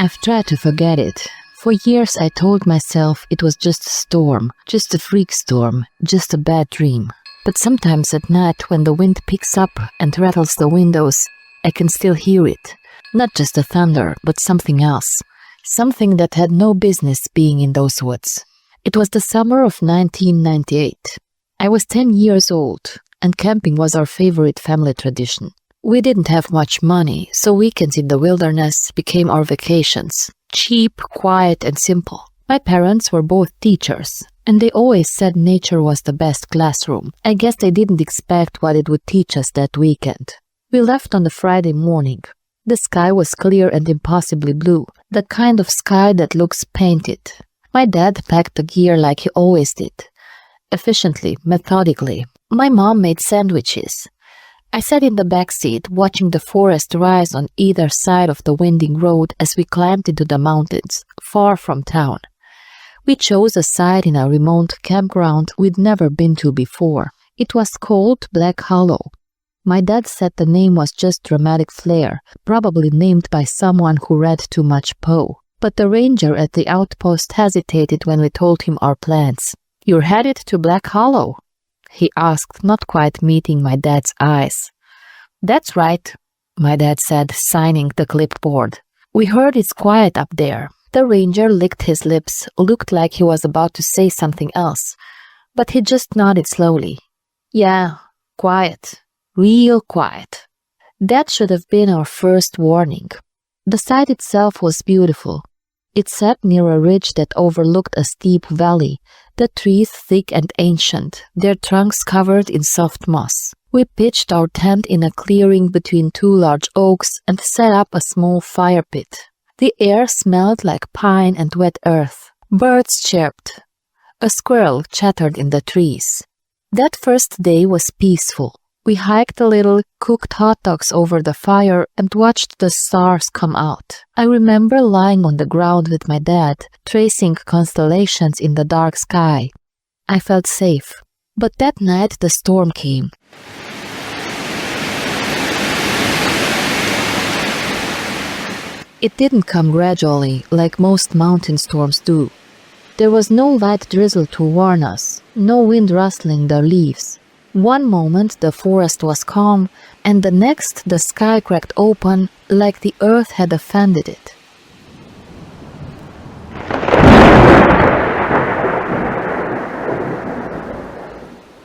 I've tried to forget it. For years I told myself it was just a storm, just a freak storm, just a bad dream. But sometimes at night when the wind picks up and rattles the windows, I can still hear it. Not just the thunder, but something else. Something that had no business being in those woods. It was the summer of 1998. I was 10 years old, and camping was our favorite family tradition. We didn't have much money, so weekends in the wilderness became our vacations. Cheap, quiet, and simple. My parents were both teachers, and they always said nature was the best classroom. I guess they didn't expect what it would teach us that weekend. We left on the Friday morning. The sky was clear and impossibly blue, the kind of sky that looks painted. My dad packed the gear like he always did. Efficiently, methodically. My mom made sandwiches. I sat in the back seat, watching the forest rise on either side of the winding road as we climbed into the mountains, far from town. We chose a site in a remote campground we'd never been to before. It was called Black Hollow. My dad said the name was just dramatic flair, probably named by someone who read too much Poe. But the ranger at the outpost hesitated when we told him our plans. "You're headed to Black Hollow?" he asked, not quite meeting my dad's eyes. "That's right," my dad said, signing the clipboard. "We heard it's quiet up there." The ranger licked his lips, looked like he was about to say something else, but he just nodded slowly. "Yeah, quiet. Real quiet." That should have been our first warning. The site itself was beautiful. It sat near a ridge that overlooked a steep valley, the trees thick and ancient, their trunks covered in soft moss. We pitched our tent in a clearing between two large oaks and set up a small fire pit. The air smelled like pine and wet earth. Birds chirped. A squirrel chattered in the trees. That first day was peaceful. We hiked a little, cooked hot dogs over the fire, and watched the stars come out. I remember lying on the ground with my dad, tracing constellations in the dark sky. I felt safe. But that night the storm came. It didn't come gradually, like most mountain storms do. There was no light drizzle to warn us, no wind rustling the leaves. One moment the forest was calm, and the next the sky cracked open like the earth had offended it.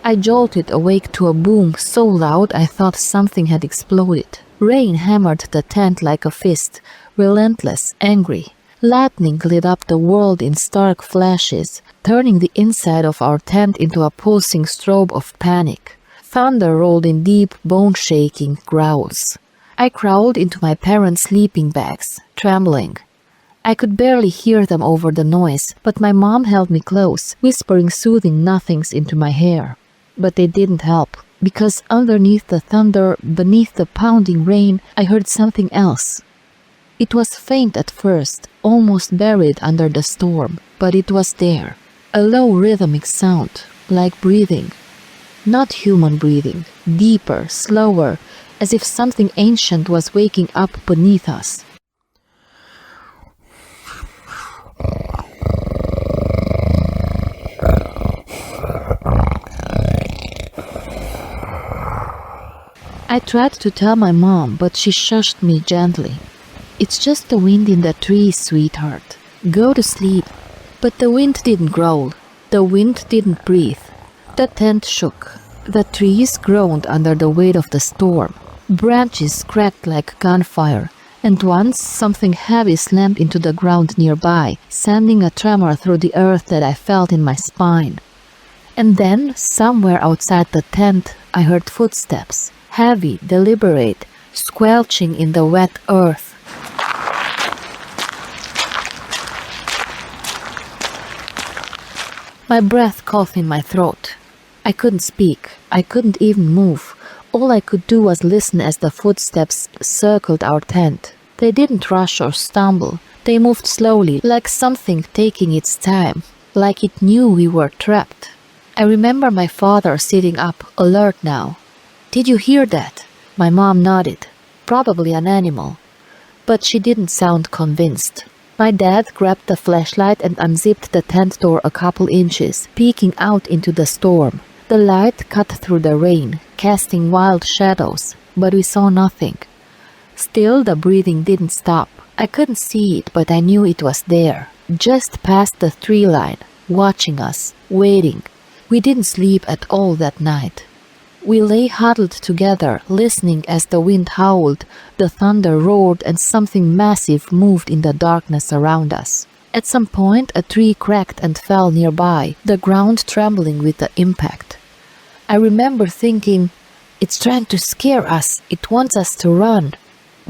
I jolted awake to a boom so loud I thought something had exploded. Rain hammered the tent like a fist, relentless, angry. Lightning lit up the world in stark flashes, turning the inside of our tent into a pulsing strobe of panic. Thunder rolled in deep, bone-shaking growls. I crawled into my parents' sleeping bags, trembling. I could barely hear them over the noise, but my mom held me close, whispering soothing nothings into my hair. But they didn't help, because underneath the thunder, beneath the pounding rain, I heard something else. It was faint at first, almost buried under the storm, but it was there. A low rhythmic sound, like breathing. Not human breathing, deeper, slower, as if something ancient was waking up beneath us. I tried to tell my mom, but she shushed me gently. "It's just the wind in the trees, sweetheart. Go to sleep." But the wind didn't growl. The wind didn't breathe. The tent shook. The trees groaned under the weight of the storm. Branches cracked like gunfire, and once something heavy slammed into the ground nearby, sending a tremor through the earth that I felt in my spine. And then, somewhere outside the tent, I heard footsteps, heavy, deliberate, squelching in the wet earth. My breath caught in my throat. I couldn't speak. I couldn't even move. All I could do was listen as the footsteps circled our tent. They didn't rush or stumble. They moved slowly, like something taking its time, like it knew we were trapped. I remember my father sitting up, alert now. "Did you hear that?" My mom nodded. "Probably an animal." but she didn't sound convinced. My dad grabbed the flashlight and unzipped the tent door a couple inches, peeking out into the storm. The light cut through the rain, casting wild shadows, but we saw nothing. Still, the breathing didn't stop. I couldn't see it, but I knew it was there, just past the tree line, watching us, waiting. We didn't sleep at all that night. We lay huddled together, listening as the wind howled, the thunder roared, and something massive moved in the darkness around us. At some point, a tree cracked and fell nearby, the ground trembling with the impact. I remember thinking, "It's trying to scare us, it wants us to run."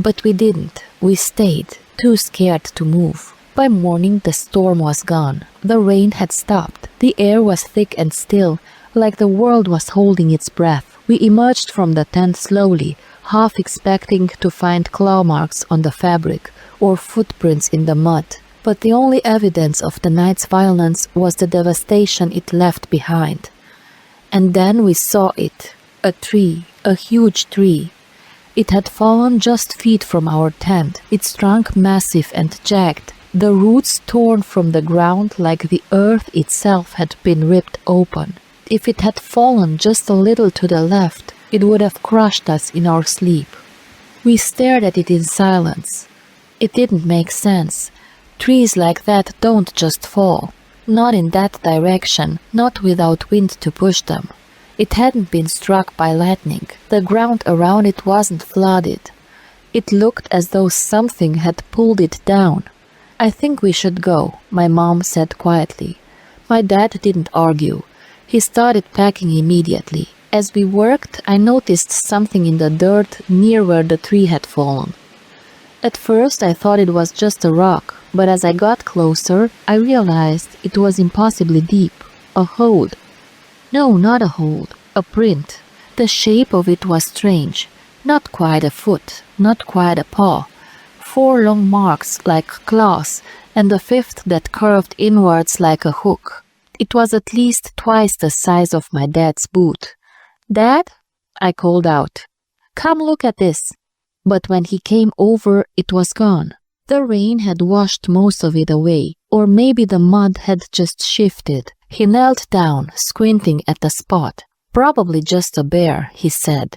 But we didn't. We stayed, too scared to move. By morning, the storm was gone. The rain had stopped. The air was thick and still, like the world was holding its breath. We emerged from the tent slowly, half expecting to find claw marks on the fabric or footprints in the mud. But the only evidence of the night's violence was the devastation it left behind. And then we saw it. A tree, a huge tree. It had fallen just feet from our tent, its trunk massive and jagged, the roots torn from the ground like the earth itself had been ripped open. If it had fallen just a little to the left, it would have crushed us in our sleep. We stared at it in silence. It didn't make sense. Trees like that don't just fall. Not in that direction, not without wind to push them. It hadn't been struck by lightning. The ground around it wasn't flooded. It looked as though something had pulled it down. "I think we should go," my mom said quietly. My dad didn't argue. He started packing immediately. As we worked, I noticed something in the dirt near where the tree had fallen. At first, I thought it was just a rock, but as I got closer, I realized it was impossibly deep. A hole. No, not a hole. A print. The shape of it was strange. Not quite a foot, not quite a paw. 4 long marks like claws, and a fifth that curved inwards like a hook. It was at least twice the size of my dad's boot. "Dad?" I called out. "Come look at this." But when he came over, it was gone. The rain had washed most of it away, or maybe the mud had just shifted. He knelt down, squinting at the spot. "Probably just a bear," he said.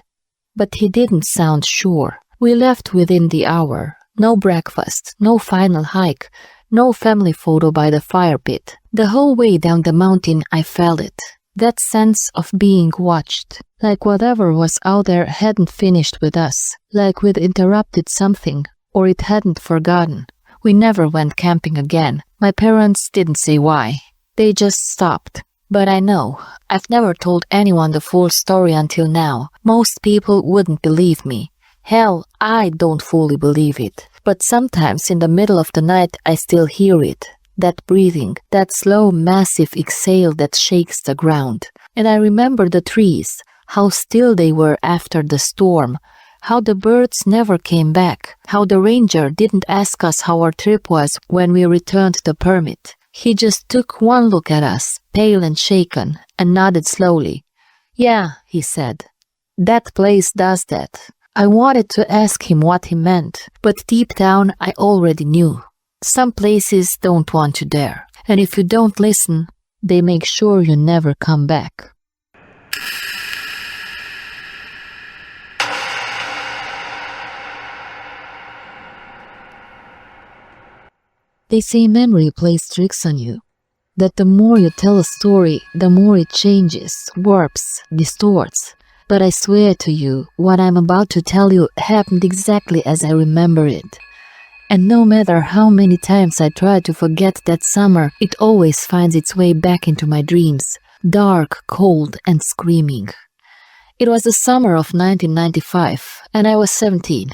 But he didn't sound sure. We left within the hour. No breakfast, no final hike, no family photo by the fire pit. The whole way down the mountain I felt it. That sense of being watched. Like whatever was out there hadn't finished with us. Like we'd interrupted something, or it hadn't forgotten. We never went camping again. My parents didn't say why. They just stopped. But I know, I've never told anyone the full story until now. Most people wouldn't believe me. Hell, I don't fully believe it. But sometimes in the middle of the night I still hear it. That breathing, that slow, massive exhale that shakes the ground. And I remember the trees, how still they were after the storm, how the birds never came back, how the ranger didn't ask us how our trip was when we returned the permit. He just took one look at us, pale and shaken, and nodded slowly. "Yeah," he said, "that place does that." I wanted to ask him what he meant, but deep down I already knew. Some places don't want you there, and if you don't listen, they make sure you never come back. They say memory plays tricks on you, that the more you tell a story, the more it changes, warps, distorts. But I swear to you, what I'm about to tell you happened exactly as I remember it. And no matter how many times I try to forget that summer, it always finds its way back into my dreams, dark, cold, and screaming. It was the summer of 1995, and I was 17.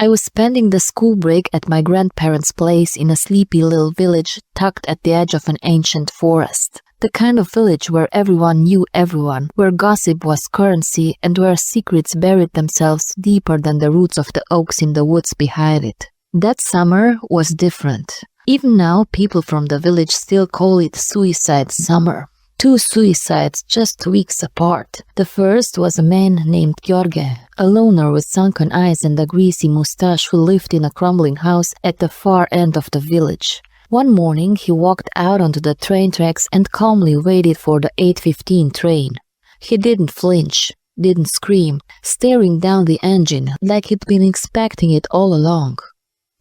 I was spending the school break at my grandparents' place in a sleepy little village tucked at the edge of an ancient forest. The kind of village where everyone knew everyone, where gossip was currency, and where secrets buried themselves deeper than the roots of the oaks in the woods behind it. That summer was different. Even now, people from the village still call it suicide summer. Two suicides just weeks apart. The first was a man named Gheorghe, a loner with sunken eyes and a greasy mustache who lived in a crumbling house at the far end of the village. One morning he walked out onto the train tracks and calmly waited for the 8:15 train. He didn't flinch, didn't scream, staring down the engine like he'd been expecting it all along.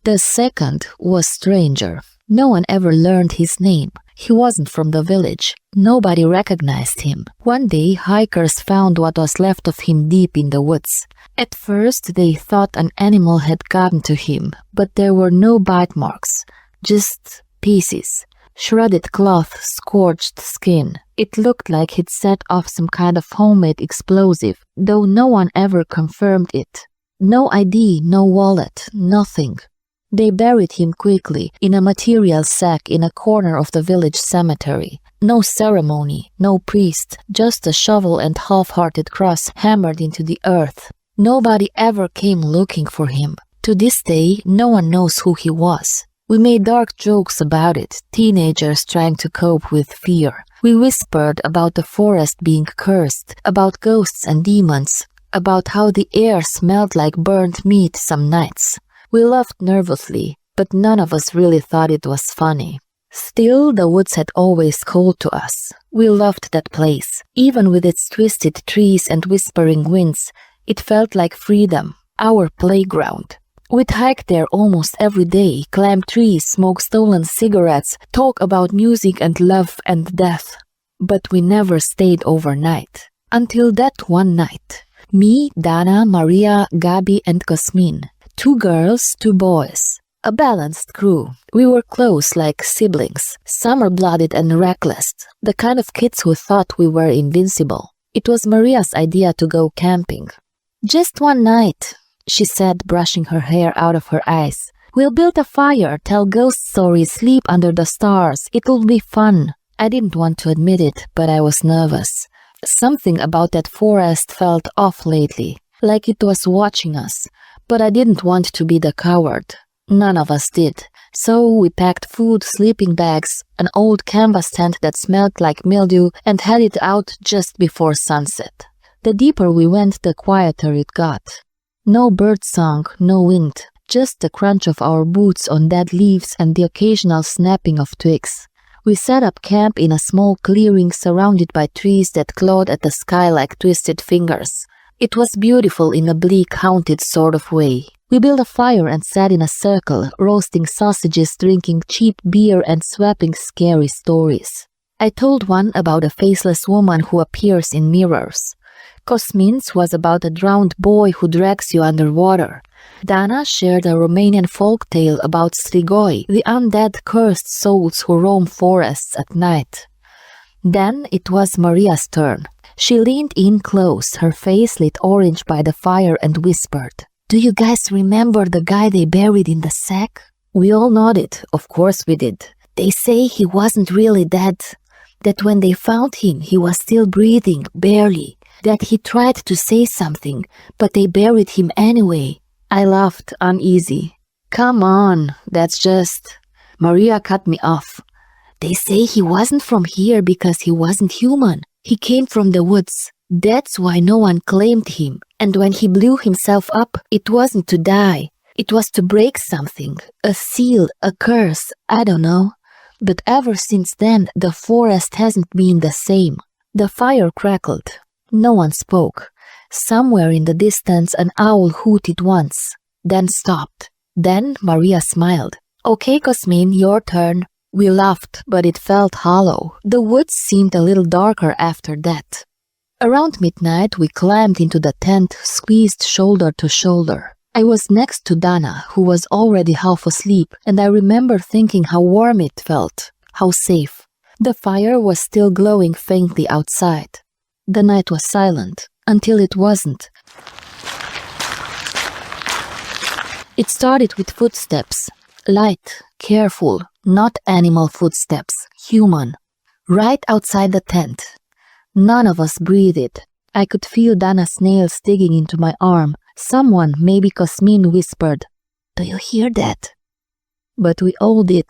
The second was stranger. No one ever learned his name. He wasn't from the village. Nobody recognized him. One day, hikers found what was left of him deep in the woods. At first, they thought an animal had gotten to him, but there were no bite marks, just pieces. Shredded cloth, scorched skin. It looked like he'd set off some kind of homemade explosive, though no one ever confirmed it. No ID, no wallet, nothing. They buried him quickly, in a material sack in a corner of the village cemetery. No ceremony, no priest, just a shovel and half-hearted cross hammered into the earth. Nobody ever came looking for him. To this day, no one knows who he was. We made dark jokes about it, teenagers trying to cope with fear. We whispered about the forest being cursed, about ghosts and demons, about how the air smelled like burnt meat some nights. We laughed nervously, but none of us really thought it was funny. Still, the woods had always called to us. We loved that place. Even with its twisted trees and whispering winds, it felt like freedom, our playground. We'd hike there almost every day, climb trees, smoke stolen cigarettes, talk about music and love and death. But we never stayed overnight. Until that one night. Me, Dana, Maria, Gabi and Cosmin. 2 girls, 2 boys. A balanced crew. We were close like siblings, summer-blooded and reckless, the kind of kids who thought we were invincible. It was Maria's idea to go camping. "Just one night," she said, brushing her hair out of her eyes. "We'll build a fire, tell ghost stories, sleep under the stars. It'll be fun." I didn't want to admit it, but I was nervous. Something about that forest felt off lately, like it was watching us. But I didn't want to be the coward. None of us did. So we packed food, sleeping bags, an old canvas tent that smelled like mildew, and headed out just before sunset. The deeper we went, the quieter it got. No bird song, no wind, just the crunch of our boots on dead leaves and the occasional snapping of twigs. We set up camp in a small clearing surrounded by trees that clawed at the sky like twisted fingers. It was beautiful in a bleak, haunted sort of way. We built a fire and sat in a circle, roasting sausages, drinking cheap beer and swapping scary stories. I told one about a faceless woman who appears in mirrors. Cosmin's was about a drowned boy who drags you underwater. Dana shared a Romanian folk tale about strigoi, the undead cursed souls who roam forests at night. Then it was Maria's turn. She leaned in close, her face lit orange by the fire, and whispered, "Do you guys remember the guy they buried in the sack?" We all nodded. Of course we did. "They say he wasn't really dead. That when they found him, he was still breathing, barely. That he tried to say something, but they buried him anyway." I laughed, uneasy. "Come on, that's just..." Maria cut me off. "They say he wasn't from here because he wasn't human. He came from the woods. That's why no one claimed him. And when he blew himself up, it wasn't to die. It was to break something. A seal, a curse, I don't know. But ever since then, the forest hasn't been the same." The fire crackled. No one spoke. Somewhere in the distance, an owl hooted once, then stopped. Then Maria smiled. "Okay, Cosmin, your turn." We laughed, but it felt hollow. The woods seemed a little darker after that. Around midnight, we climbed into the tent, squeezed shoulder to shoulder. I was next to Dana, who was already half asleep, and I remember thinking how warm it felt, how safe. The fire was still glowing faintly outside. The night was silent, until it wasn't. It started with footsteps, light, careful, not animal footsteps, human, right outside the tent. None of us breathed. I could feel Dana's nails digging into my arm. Someone, maybe Cosmin, whispered, "Do you hear that?" But we all did.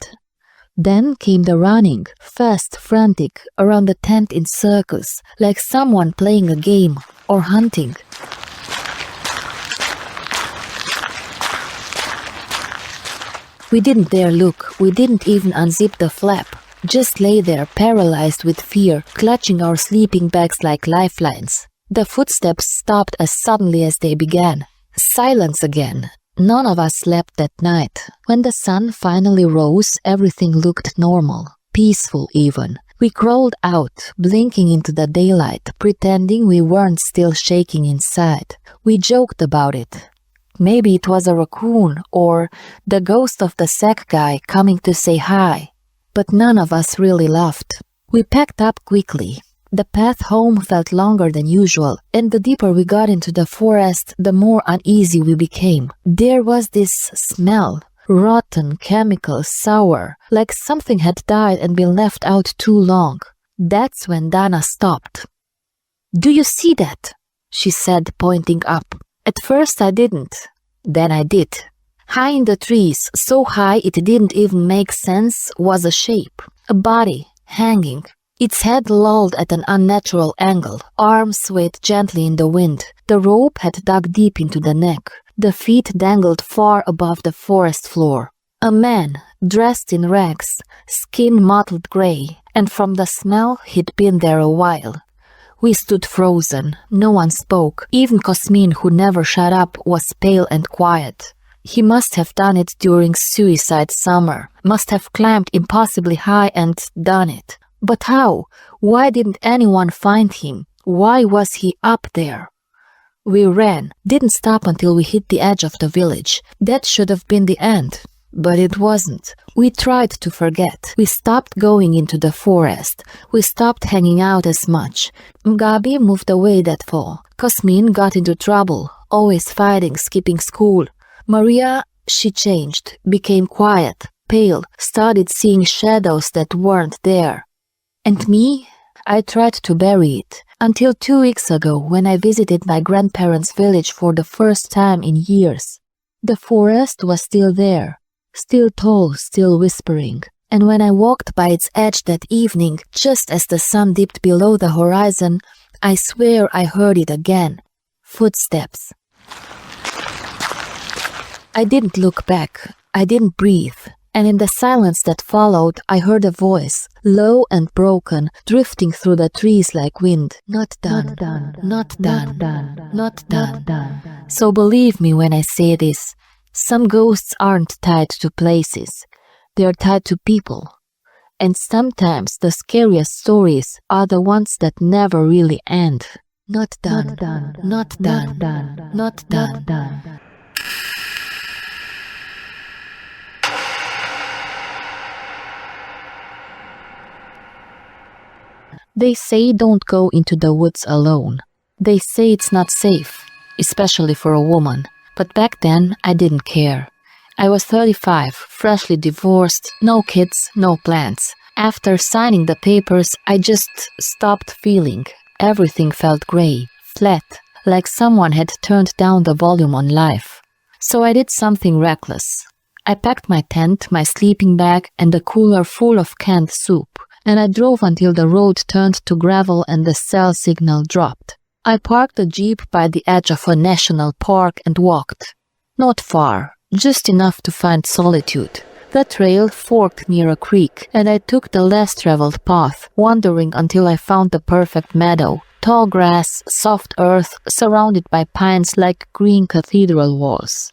Then came the running, fast, frantic, around the tent in circles, like someone playing a game or hunting. We didn't dare look, we didn't even unzip the flap. Just lay there, paralyzed with fear, clutching our sleeping bags like lifelines. The footsteps stopped as suddenly as they began. Silence again. None of us slept that night. When the sun finally rose, everything looked normal, peaceful even. We crawled out, blinking into the daylight, pretending we weren't still shaking inside. We joked about it. Maybe it was a raccoon or the ghost of the sack guy coming to say hi. But none of us really laughed. We packed up quickly. The path home felt longer than usual, and the deeper we got into the forest, the more uneasy we became. There was this smell, rotten, chemical, sour, like something had died and been left out too long. That's when Dana stopped. "Do you see that?" she said, pointing up. At first I didn't. Then I did. High in the trees, so high it didn't even make sense, was a shape. A body, hanging. Its head lolled at an unnatural angle. Arms swayed gently in the wind. The rope had dug deep into the neck. The feet dangled far above the forest floor. A man, dressed in rags, skin mottled gray, and from the smell he'd been there a while. We stood frozen. No one spoke. Even Cosmin, who never shut up, was pale and quiet. He must have done it during suicide summer, must have climbed impossibly high and done it. But how? Why didn't anyone find him? Why was he up there? We ran, didn't stop until we hit the edge of the village. That should have been the end. But it wasn't. We tried to forget. We stopped going into the forest. We stopped hanging out as much. Gabi moved away that fall. Cosmin got into trouble, always fighting, skipping school. Maria, she changed, became quiet, pale, started seeing shadows that weren't there. And me? I tried to bury it, until 2 weeks ago when I visited my grandparents' village for the first time in years. The forest was still there, still tall, still whispering. And when I walked by its edge that evening, just as the sun dipped below the horizon, I swear I heard it again. Footsteps. I didn't look back. I didn't breathe. And in the silence that followed, I heard a voice, low and broken, drifting through the trees like wind. Not done, not done, not done. So believe me when I say this. Some ghosts aren't tied to places. They're tied to people. And sometimes the scariest stories are the ones that never really end. Not done, not done, not done. They say don't go into the woods alone. They say it's not safe, especially for a woman. But back then, I didn't care. I was 35, freshly divorced, no kids, no plans. After signing the papers, I just stopped feeling. Everything felt gray, flat, like someone had turned down the volume on life. So I did something reckless. I packed my tent, my sleeping bag, and a cooler full of canned soup. And I drove until the road turned to gravel and the cell signal dropped. I parked the jeep by the edge of a national park and walked. Not far, just enough to find solitude. The trail forked near a creek, and I took the less traveled path, wandering until I found the perfect meadow. Tall grass, soft earth, surrounded by pines like green cathedral walls.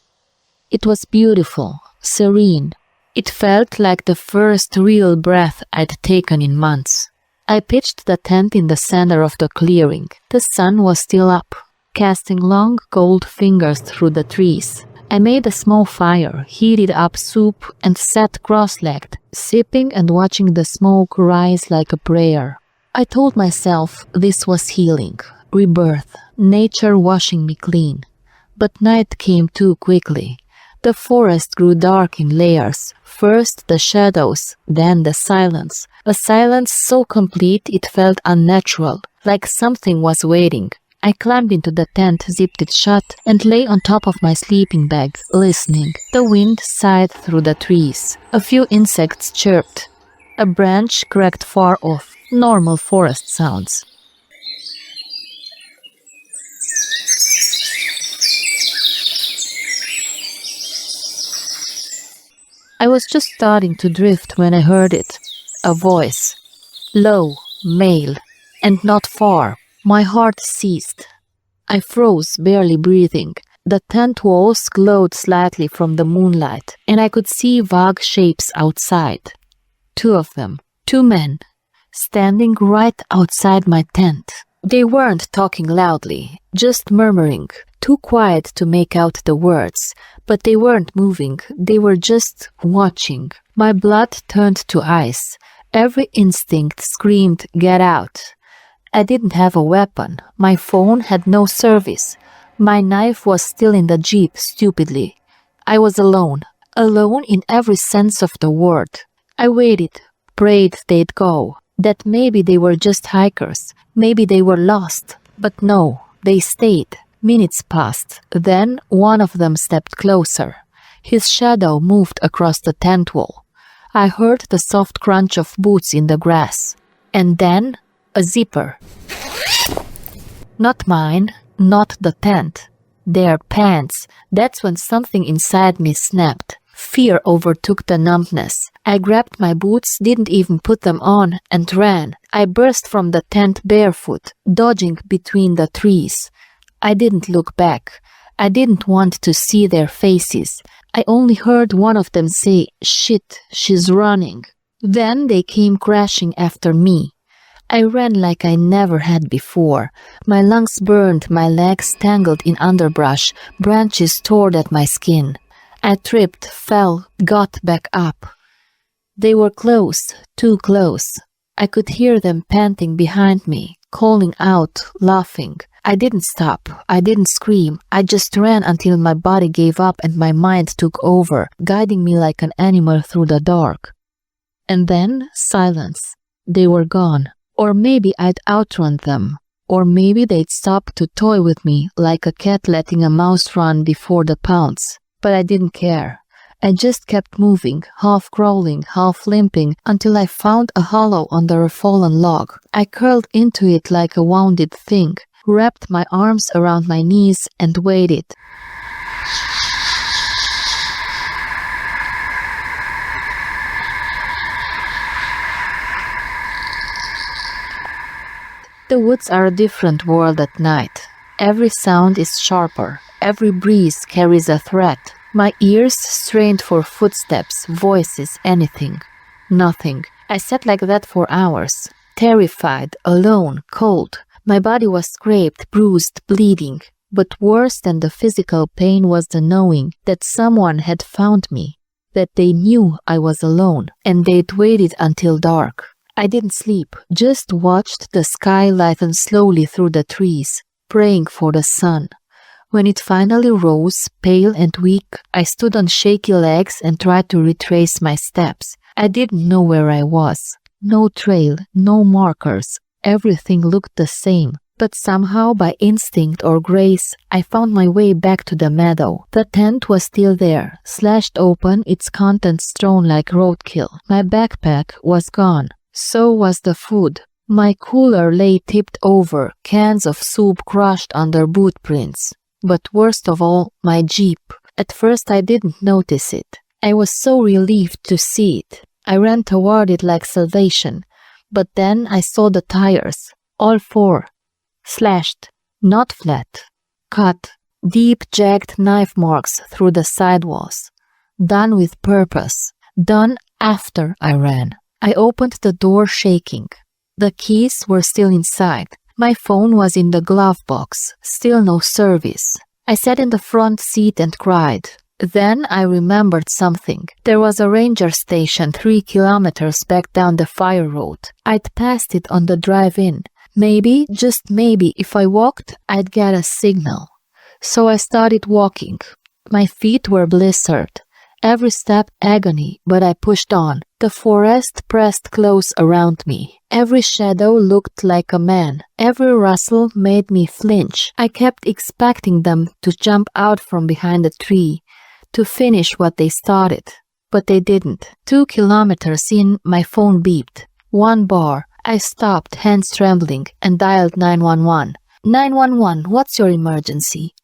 It was beautiful, serene. It felt like the first real breath I'd taken in months. I pitched the tent in the center of the clearing. The sun was still up, casting long gold fingers through the trees. I made a small fire, heated up soup, and sat cross-legged, sipping and watching the smoke rise like a prayer. I told myself this was healing, rebirth, nature washing me clean. But night came too quickly. The forest grew dark in layers. First the shadows, then the silence. A silence so complete it felt unnatural, like something was waiting. I climbed into the tent, zipped it shut, and lay on top of my sleeping bag, listening. The wind sighed through the trees. A few insects chirped. A branch cracked far off. Normal forest sounds. I was just starting to drift when I heard it. A voice. Low, male, and not far. My heart ceased. I froze, barely breathing. The tent walls glowed slightly from the moonlight, and I could see vague shapes outside. Two of them, two men, standing right outside my tent. They weren't talking loudly, just murmuring, too quiet to make out the words, but they weren't moving, they were just watching. My blood turned to ice. Every instinct screamed, "Get out!" I didn't have a weapon. My phone had no service. My knife was still in the jeep, stupidly. I was alone. Alone in every sense of the word. I waited, prayed they'd go. That maybe they were just hikers. Maybe they were lost. But no, they stayed. Minutes passed. Then one of them stepped closer. His shadow moved across the tent wall. I heard the soft crunch of boots in the grass. And then a zipper. Not mine, not the tent. Their pants. That's when something inside me snapped. Fear overtook the numbness. I grabbed my boots, didn't even put them on, and ran. I burst from the tent barefoot, dodging between the trees. I didn't look back. I didn't want to see their faces. I only heard one of them say, "Shit, she's running." Then they came crashing after me. I ran like I never had before. My lungs burned, my legs tangled in underbrush, branches tore at my skin. I tripped, fell, got back up. They were close, too close. I could hear them panting behind me, calling out, laughing. I didn't stop. I didn't scream. I just ran until my body gave up and my mind took over, guiding me like an animal through the dark. And then silence. They were gone. Or maybe I'd outrun them. Or maybe they'd stop to toy with me like a cat letting a mouse run before the pounce. But I didn't care. I just kept moving, half crawling, half limping, until I found a hollow under a fallen log. I curled into it like a wounded thing, wrapped my arms around my knees and waited. The woods are a different world at night. Every sound is sharper. Every breeze carries a threat. My ears strained for footsteps, voices, anything. Nothing. I sat like that for hours, terrified, alone, cold. My body was scraped, bruised, bleeding. But worse than the physical pain was the knowing that someone had found me, that they knew I was alone, and they'd waited until dark. I didn't sleep, just watched the sky lighten slowly through the trees, praying for the sun. When it finally rose, pale and weak, I stood on shaky legs and tried to retrace my steps. I didn't know where I was. No trail, no markers. Everything looked the same. But somehow, by instinct or grace, I found my way back to the meadow. The tent was still there, slashed open, its contents strewn like roadkill. My backpack was gone. So was the food. My cooler lay tipped over, cans of soup crushed under boot prints. But worst of all, my jeep. At first I didn't notice it. I was so relieved to see it. I ran toward it like salvation. But then I saw the tires. All four. Slashed. Not flat. Cut. Deep, jagged knife marks through the sidewalls. Done with purpose. Done after I ran. I opened the door shaking. The keys were still inside. My phone was in the glove box, still no service. I sat in the front seat and cried. Then I remembered something. There was a ranger station 3 kilometers back down the fire road. I'd passed it on the drive-in. Maybe, just maybe, if I walked, I'd get a signal. So I started walking. My feet were blistered. Every step agony, but I pushed on. The forest pressed close around me. Every shadow looked like a man. Every rustle made me flinch. I kept expecting them to jump out from behind a tree, to finish what they started. but they didn't. 2 kilometers in, my phone beeped. 1 bar. I stopped, hands trembling, and dialed 911. 911, what's your emergency?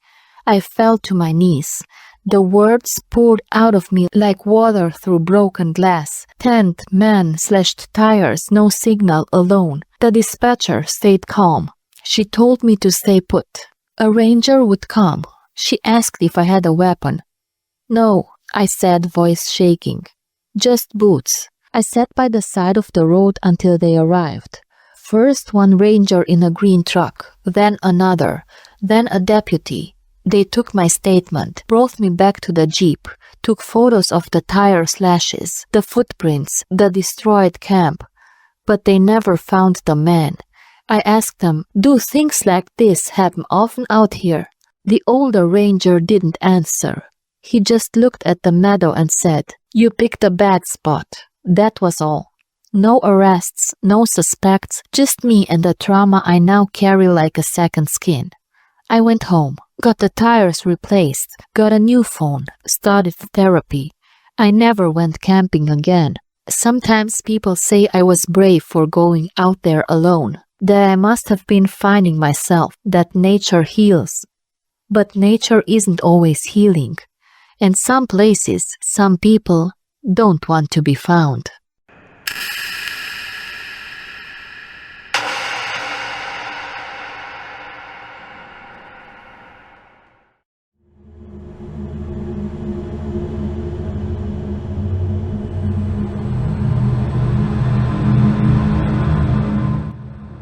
I fell to my knees. The words poured out of me like water through broken glass. Tent, man, slashed tires, no signal, alone. The dispatcher stayed calm. She told me to stay put. A ranger would come. She asked if I had a weapon. No, I said, voice shaking. Just boots. I sat by the side of the road until they arrived. First one ranger in a green truck, then another, then a deputy. They took my statement, brought me back to the jeep, took photos of the tire slashes, the footprints, the destroyed camp. But they never found the man. I asked them, do things like this happen often out here? The older ranger didn't answer. He just looked at the meadow and said, you picked a bad spot. That was all. No arrests, no suspects, just me and the trauma I now carry like a second skin. I went home, got the tires replaced, got a new phone, started therapy. I never went camping again. Sometimes people say I was brave for going out there alone, that I must have been finding myself, that nature heals. But nature isn't always healing. And some places, some people, don't want to be found.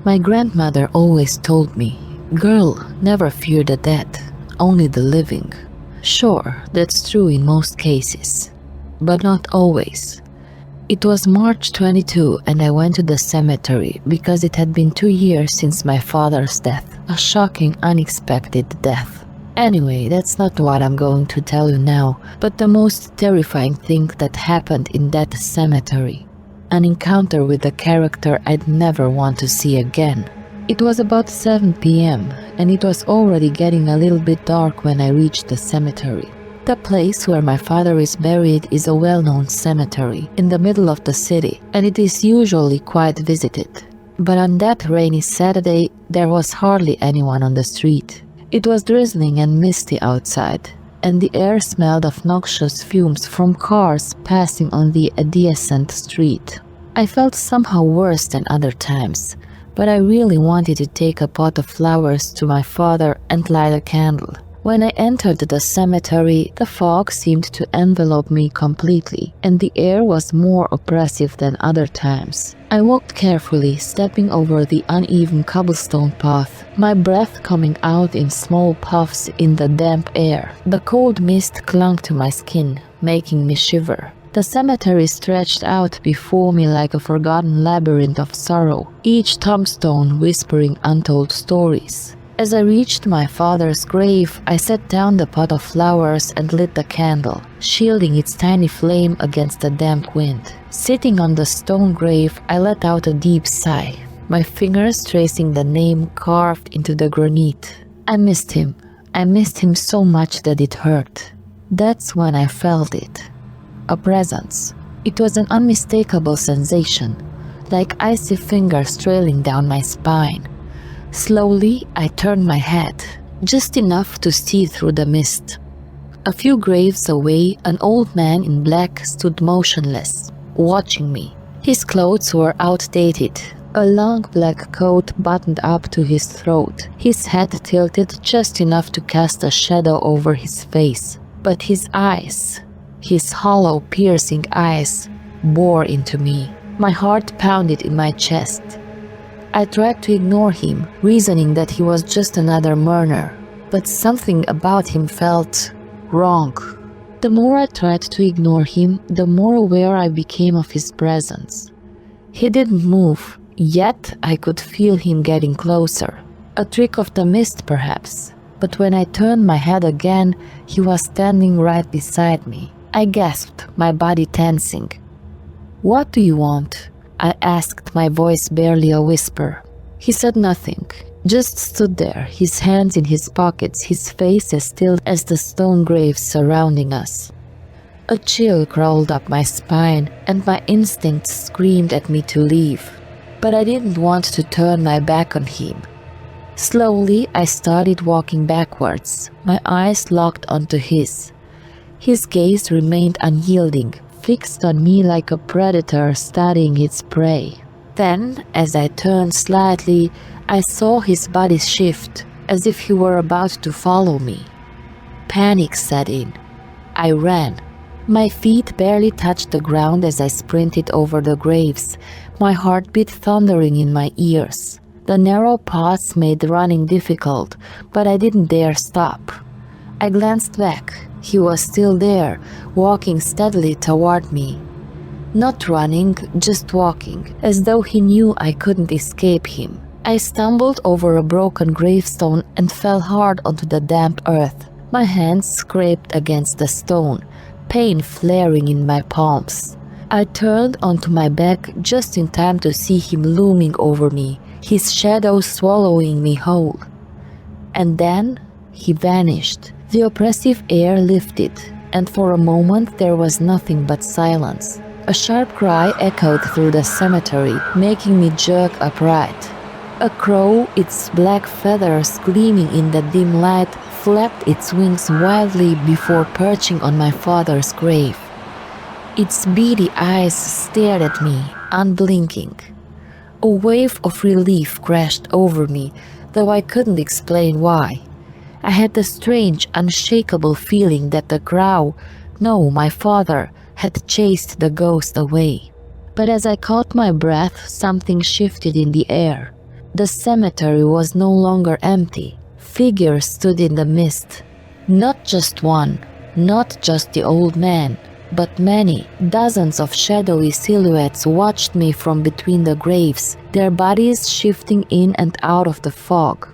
My grandmother always told me, girl, never fear the dead, only the living. Sure, that's true in most cases, but not always. It was March 22 and I went to the cemetery because it had been 2 years since my father's death, a shocking, unexpected death. Anyway, that's not what I'm going to tell you now, but the most terrifying thing that happened in that cemetery. An encounter with a character I'd never want to see again. It was about 7 p.m. and it was already getting a little bit dark when I reached the cemetery. The place where my father is buried is a well-known cemetery in the middle of the city, and it is usually quite visited. But on that rainy Saturday, there was hardly anyone on the street. It was drizzling and misty outside, and the air smelled of noxious fumes from cars passing on the adjacent street. I felt somehow worse than other times, but I really wanted to take a pot of flowers to my father and light a candle. When I entered the cemetery, the fog seemed to envelop me completely, and the air was more oppressive than other times. I walked carefully, stepping over the uneven cobblestone path, my breath coming out in small puffs in the damp air. The cold mist clung to my skin, making me shiver. The cemetery stretched out before me like a forgotten labyrinth of sorrow, each tombstone whispering untold stories. As I reached my father's grave, I set down the pot of flowers and lit the candle, shielding its tiny flame against the damp wind. Sitting on the stone grave, I let out a deep sigh, my fingers tracing the name carved into the granite. I missed him. I missed him so much that it hurt. That's when I felt it. A presence. It was an unmistakable sensation, like icy fingers trailing down my spine. Slowly, I turned my head, just enough to see through the mist. A few graves away, an old man in black stood motionless, watching me. His clothes were outdated, a long black coat buttoned up to his throat, his head tilted just enough to cast a shadow over his face. But his eyes, his hollow, piercing eyes, bore into me. My heart pounded in my chest. I tried to ignore him, reasoning that he was just another mourner, but something about him felt wrong. The more I tried to ignore him, the more aware I became of his presence. He didn't move, yet I could feel him getting closer. A trick of the mist, perhaps. But when I turned my head again, he was standing right beside me. I gasped, my body tensing. "What do you want?" I asked, my voice barely a whisper. He said nothing, just stood there, his hands in his pockets, his face as still as the stone graves surrounding us. A chill crawled up my spine, and my instincts screamed at me to leave. But I didn't want to turn my back on him. Slowly, I started walking backwards, my eyes locked onto his. His gaze remained unyielding, fixed on me like a predator studying its prey. Then, as I turned slightly, I saw his body shift, as if he were about to follow me. Panic set in. I ran. My feet barely touched the ground as I sprinted over the graves, my heartbeat thundering in my ears. The narrow paths made running difficult, but I didn't dare stop. I glanced back. He was still there, walking steadily toward me. Not running, just walking, as though he knew I couldn't escape him. I stumbled over a broken gravestone and fell hard onto the damp earth. My hands scraped against the stone, pain flaring in my palms. I turned onto my back just in time to see him looming over me, his shadow swallowing me whole. And then he vanished. The oppressive air lifted, and for a moment there was nothing but silence. A sharp cry echoed through the cemetery, making me jerk upright. A crow, its black feathers gleaming in the dim light, flapped its wings wildly before perching on my father's grave. Its beady eyes stared at me, unblinking. A wave of relief crashed over me, though I couldn't explain why. I had the strange, unshakable feeling that the crow, no, my father, had chased the ghost away. But as I caught my breath, something shifted in the air. The cemetery was no longer empty. Figures stood in the mist. Not just one, not just the old man, but many, dozens of shadowy silhouettes watched me from between the graves, their bodies shifting in and out of the fog.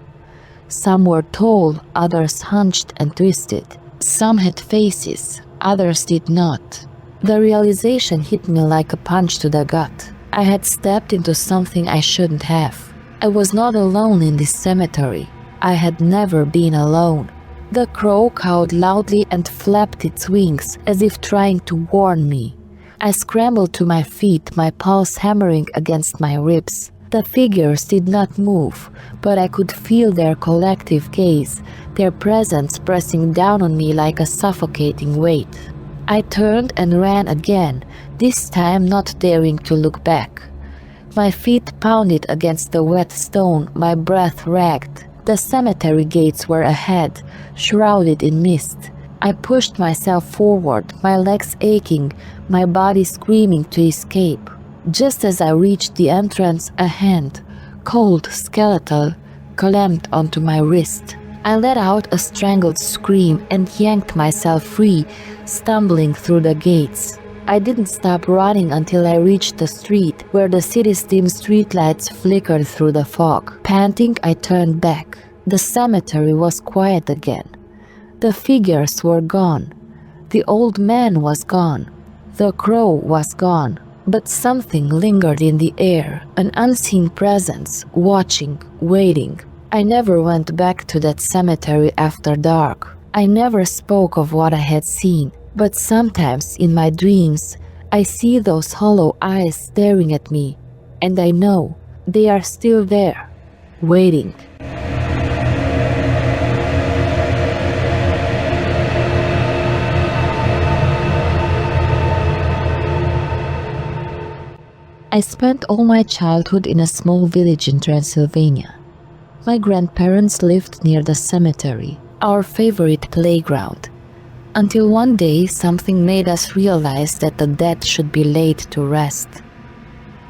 Some were tall, others hunched and twisted. Some had faces, others did not. The realization hit me like a punch to the gut. I had stepped into something I shouldn't have. I was not alone in this cemetery. I had never been alone. The crow cawed loudly and flapped its wings as if trying to warn me. I scrambled to my feet, my pulse hammering against my ribs. The figures did not move, but I could feel their collective gaze, their presence pressing down on me like a suffocating weight. I turned and ran again, this time not daring to look back. My feet pounded against the wet stone, my breath ragged. The cemetery gates were ahead, shrouded in mist. I pushed myself forward, my legs aching, my body screaming to escape. Just as I reached the entrance, a hand, cold, skeletal, clamped onto my wrist. I let out a strangled scream and yanked myself free, stumbling through the gates. I didn't stop running until I reached the street, where the city's dim streetlights flickered through the fog. Panting, I turned back. The cemetery was quiet again. The figures were gone. The old man was gone. The crow was gone. But something lingered in the air, an unseen presence, watching, waiting. I never went back to that cemetery after dark. I never spoke of what I had seen, but sometimes in my dreams, I see those hollow eyes staring at me, and I know they are still there, waiting. I spent all my childhood in a small village in Transylvania. My grandparents lived near the cemetery, our favorite playground, until one day something made us realize that the dead should be laid to rest.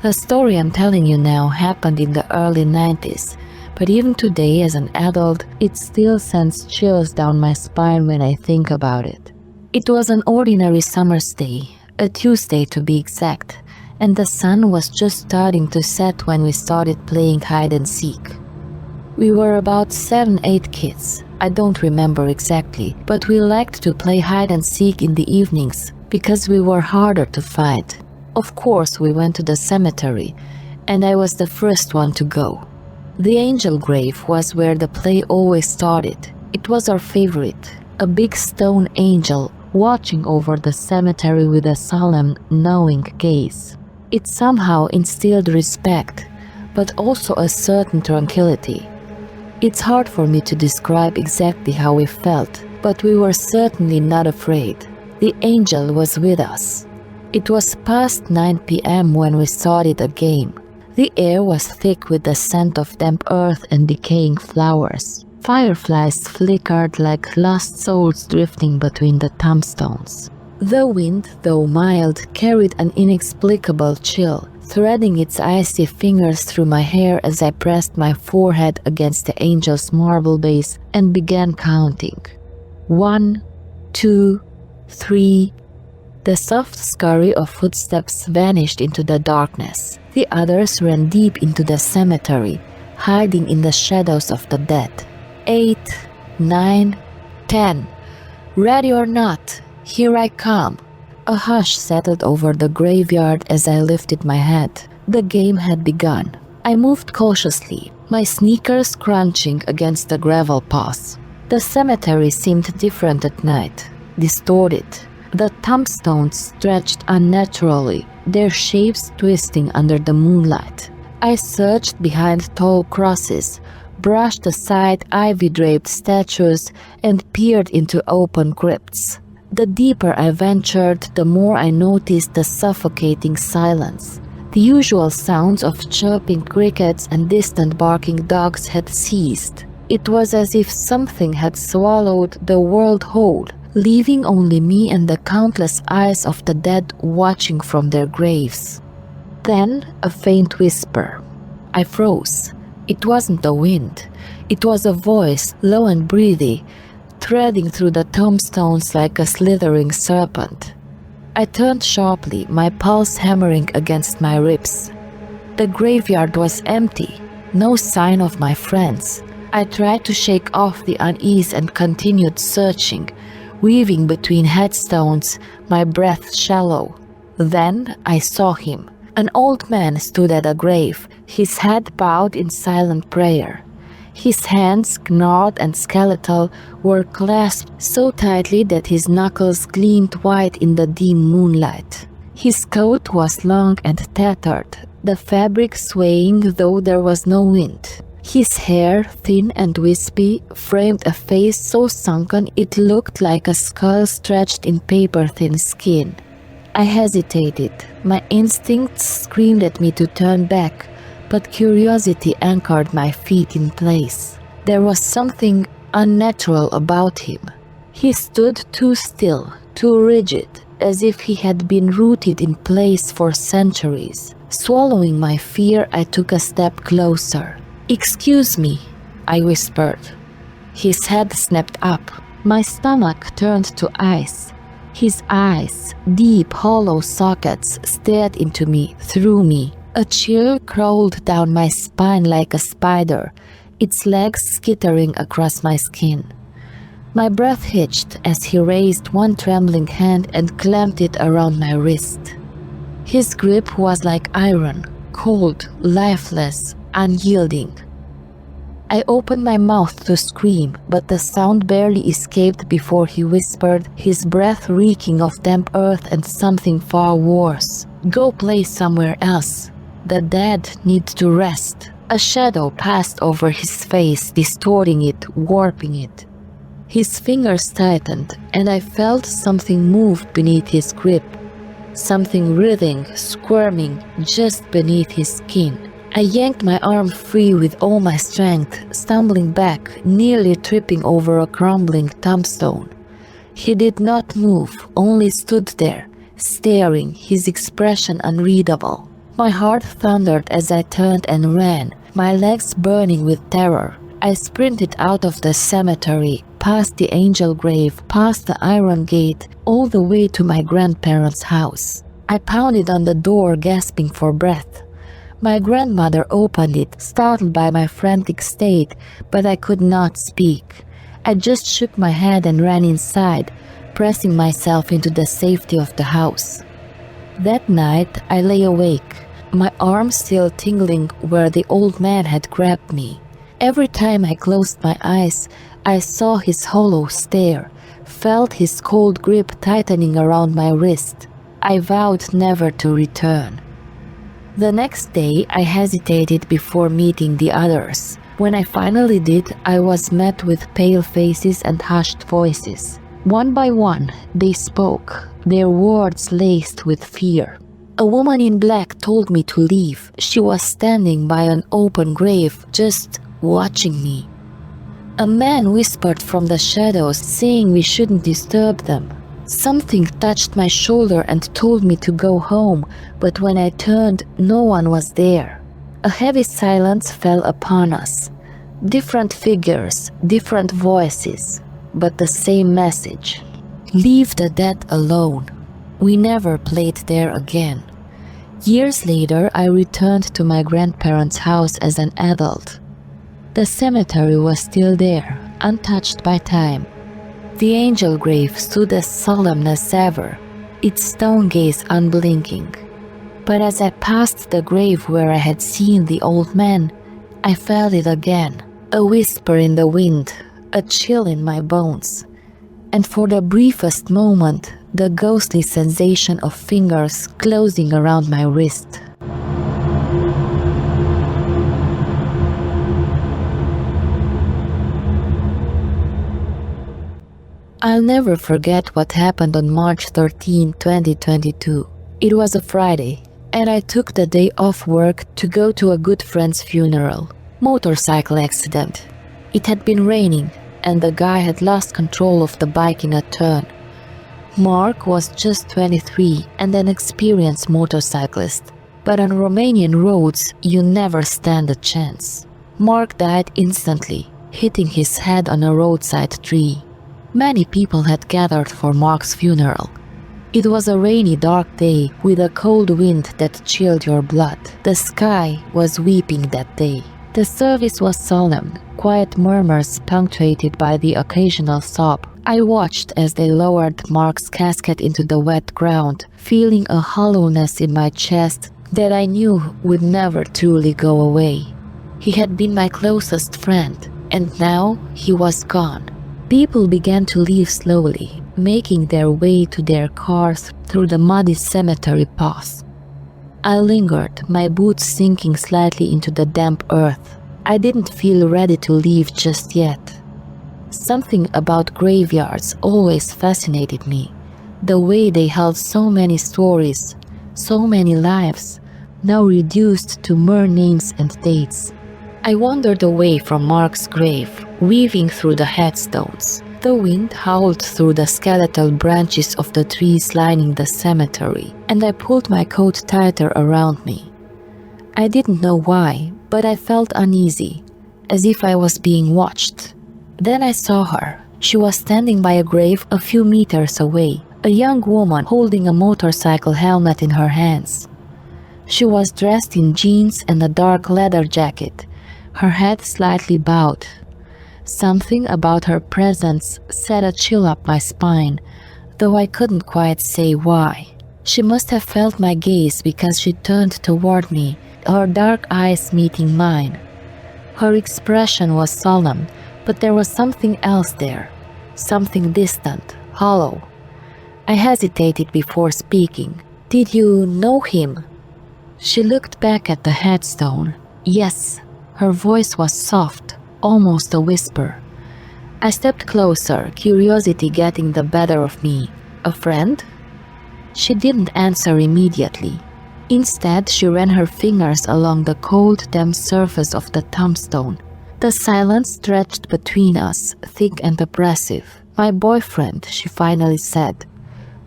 The story I'm telling you now happened in the early 90s, but even today as an adult, it still sends chills down my spine when I think about it. It was an ordinary summer's day, a Tuesday to be exact, and the sun was just starting to set when we started playing hide and seek. We were about 7-8 kids, I don't remember exactly, but we liked to play hide and seek in the evenings because we were harder to find. Of course, we went to the cemetery, and I was the first one to go. The angel grave was where the play always started. It was our favorite, a big stone angel watching over the cemetery with a solemn, knowing gaze. It somehow instilled respect, but also a certain tranquility. It's hard for me to describe exactly how we felt, but we were certainly not afraid. The angel was with us. It was past 9 p.m. when we started the game. The air was thick with the scent of damp earth and decaying flowers. Fireflies flickered like lost souls drifting between the tombstones. The wind, though mild, carried an inexplicable chill, threading its icy fingers through my hair as I pressed my forehead against the angel's marble base and began counting. 1, 2, 3. The soft scurry of footsteps vanished into the darkness. The others ran deep into the cemetery, hiding in the shadows of the dead. 8, 9, 10. Ready or not, here I come. A hush settled over the graveyard as I lifted my head. The game had begun. I moved cautiously, my sneakers crunching against the gravel paths. The cemetery seemed different at night, distorted. The tombstones stretched unnaturally, their shapes twisting under the moonlight. I searched behind tall crosses, brushed aside ivy-draped statues, and peered into open crypts. The deeper I ventured, the more I noticed the suffocating silence. The usual sounds of chirping crickets and distant barking dogs had ceased. It was as if something had swallowed the world whole, leaving only me and the countless eyes of the dead watching from their graves. Then a faint whisper. I froze. It wasn't the wind. It was a voice, low and breathy, threading through the tombstones like a slithering serpent. I turned sharply, my pulse hammering against my ribs. The graveyard was empty, no sign of my friends. I tried to shake off the unease and continued searching, weaving between headstones, my breath shallow. Then I saw him. An old man stood at a grave, his head bowed in silent prayer. His hands, gnarled and skeletal, were clasped so tightly that his knuckles gleamed white in the dim moonlight. His coat was long and tattered, the fabric swaying though there was no wind. His hair, thin and wispy, framed a face so sunken it looked like a skull stretched in paper-thin skin. I hesitated. My instincts screamed at me to turn back, but curiosity anchored my feet in place. There was something unnatural about him. He stood too still, too rigid, as if he had been rooted in place for centuries. Swallowing my fear, I took a step closer. "Excuse me," I whispered. His head snapped up. My stomach turned to ice. His eyes, deep hollow sockets, stared into me, through me. A chill crawled down my spine like a spider, its legs skittering across my skin. My breath hitched as he raised one trembling hand and clamped it around my wrist. His grip was like iron, cold, lifeless, unyielding. I opened my mouth to scream, but the sound barely escaped before he whispered, his breath reeking of damp earth and something far worse. "Go play somewhere else. The dead need to rest." A shadow passed over his face, distorting it, warping it. His fingers tightened, and I felt something moved beneath his grip. Something writhing, squirming, just beneath his skin. I yanked my arm free with all my strength, stumbling back, nearly tripping over a crumbling tombstone. He did not move, only stood there, staring, his expression unreadable. My heart thundered as I turned and ran, my legs burning with terror. I sprinted out of the cemetery, past the angel grave, past the iron gate, all the way to my grandparents' house. I pounded on the door, gasping for breath. My grandmother opened it, startled by my frantic state, but I could not speak. I just shook my head and ran inside, pressing myself into the safety of the house. That night I lay awake, my arm still tingling where the old man had grabbed me. Every time I closed my eyes, I saw his hollow stare, felt his cold grip tightening around my wrist. I vowed never to return. The next day, I hesitated before meeting the others. When I finally did, I was met with pale faces and hushed voices. One by one, they spoke, their words laced with fear. A woman in black told me to leave. She was standing by an open grave, just watching me. A man whispered from the shadows, saying we shouldn't disturb them. Something touched my shoulder and told me to go home, but when I turned, no one was there. A heavy silence fell upon us. Different figures, different voices, but the same message. Leave the dead alone. We never played there again. Years later, I returned to my grandparents' house as an adult. The cemetery was still there, untouched by time. The angel grave stood as solemn as ever, its stone gaze unblinking. But as I passed the grave where I had seen the old man, I felt it again, a whisper in the wind, a chill in my bones. And for the briefest moment, the ghostly sensation of fingers closing around my wrist. I'll never forget what happened on March 13, 2022. It was a Friday, and I took the day off work to go to a good friend's funeral. Motorcycle accident. It had been raining, and the guy had lost control of the bike in a turn. Mark was just 23 and an experienced motorcyclist, but on Romanian roads you never stand a chance. Mark died instantly, hitting his head on a roadside tree. Many people had gathered for Mark's funeral. It was a rainy, dark day with a cold wind that chilled your blood. The sky was weeping that day. The service was solemn, quiet murmurs punctuated by the occasional sob. I watched as they lowered Mark's casket into the wet ground, feeling a hollowness in my chest that I knew would never truly go away. He had been my closest friend, and now he was gone. People began to leave slowly, making their way to their cars through the muddy cemetery paths. I lingered, my boots sinking slightly into the damp earth. I didn't feel ready to leave just yet. Something about graveyards always fascinated me. The way they held so many stories, so many lives, now reduced to mere names and dates. I wandered away from Mark's grave, weaving through the headstones. The wind howled through the skeletal branches of the trees lining the cemetery, and I pulled my coat tighter around me. I didn't know why, but I felt uneasy, as if I was being watched. Then I saw her. She was standing by a grave a few meters away, a young woman holding a motorcycle helmet in her hands. She was dressed in jeans and a dark leather jacket, her head slightly bowed. Something about her presence set a chill up my spine, though I couldn't quite say why. She must have felt my gaze because she turned toward me, her dark eyes meeting mine. Her expression was solemn, but there was something else there, something distant, hollow. I hesitated before speaking. "Did you know him?" She looked back at the headstone. Yes. Her voice was soft, almost a whisper. I stepped closer, curiosity getting the better of me. "A friend?" She didn't answer immediately. Instead, she ran her fingers along the cold, damp surface of the tombstone. The silence stretched between us, thick and oppressive. "My boyfriend," she finally said.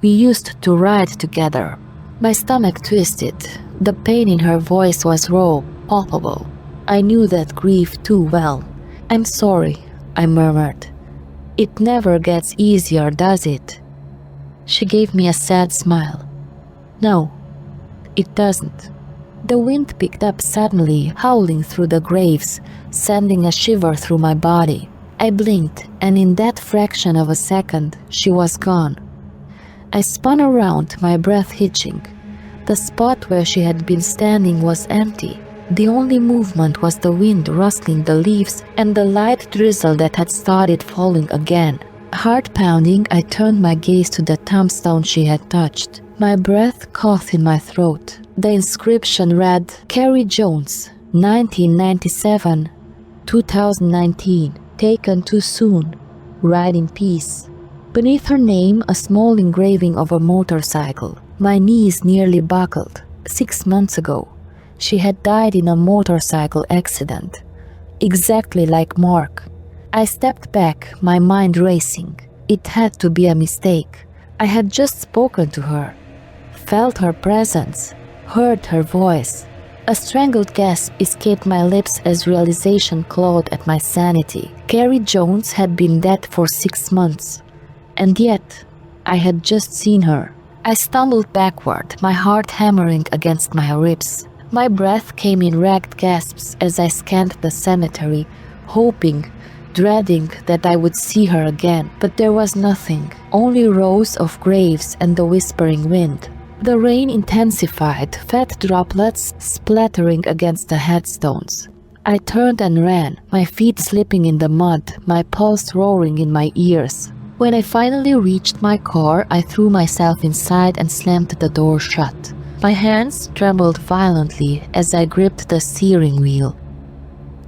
"We used to ride together." My stomach twisted. The pain in her voice was raw, palpable. I knew that grief too well. "I'm sorry," I murmured. "It never gets easier, does it?" She gave me a sad smile. "No, it doesn't." The wind picked up suddenly, howling through the graves, sending a shiver through my body. I blinked, and in that fraction of a second, she was gone. I spun around, my breath hitching. The spot where she had been standing was empty. The only movement was the wind rustling the leaves and the light drizzle that had started falling again. Heart pounding, I turned my gaze to the tombstone she had touched. My breath caught in my throat. The inscription read, Carrie Jones, 1997, 2019, taken too soon, ride in peace. Beneath her name, a small engraving of a motorcycle. My knees nearly buckled. 6 months ago, she had died in a motorcycle accident. Exactly like Mark. I stepped back, my mind racing. It had to be a mistake. I had just spoken to her, felt her presence, heard her voice. A strangled gasp escaped my lips as realization clawed at my sanity. Carrie Jones had been dead for 6 months. And yet, I had just seen her. I stumbled backward, my heart hammering against my ribs. My breath came in ragged gasps as I scanned the cemetery, hoping, dreading that I would see her again. But there was nothing, only rows of graves and the whispering wind. The rain intensified, fat droplets splattering against the headstones. I turned and ran, my feet slipping in the mud, my pulse roaring in my ears. When I finally reached my car, I threw myself inside and slammed the door shut. My hands trembled violently as I gripped the steering wheel.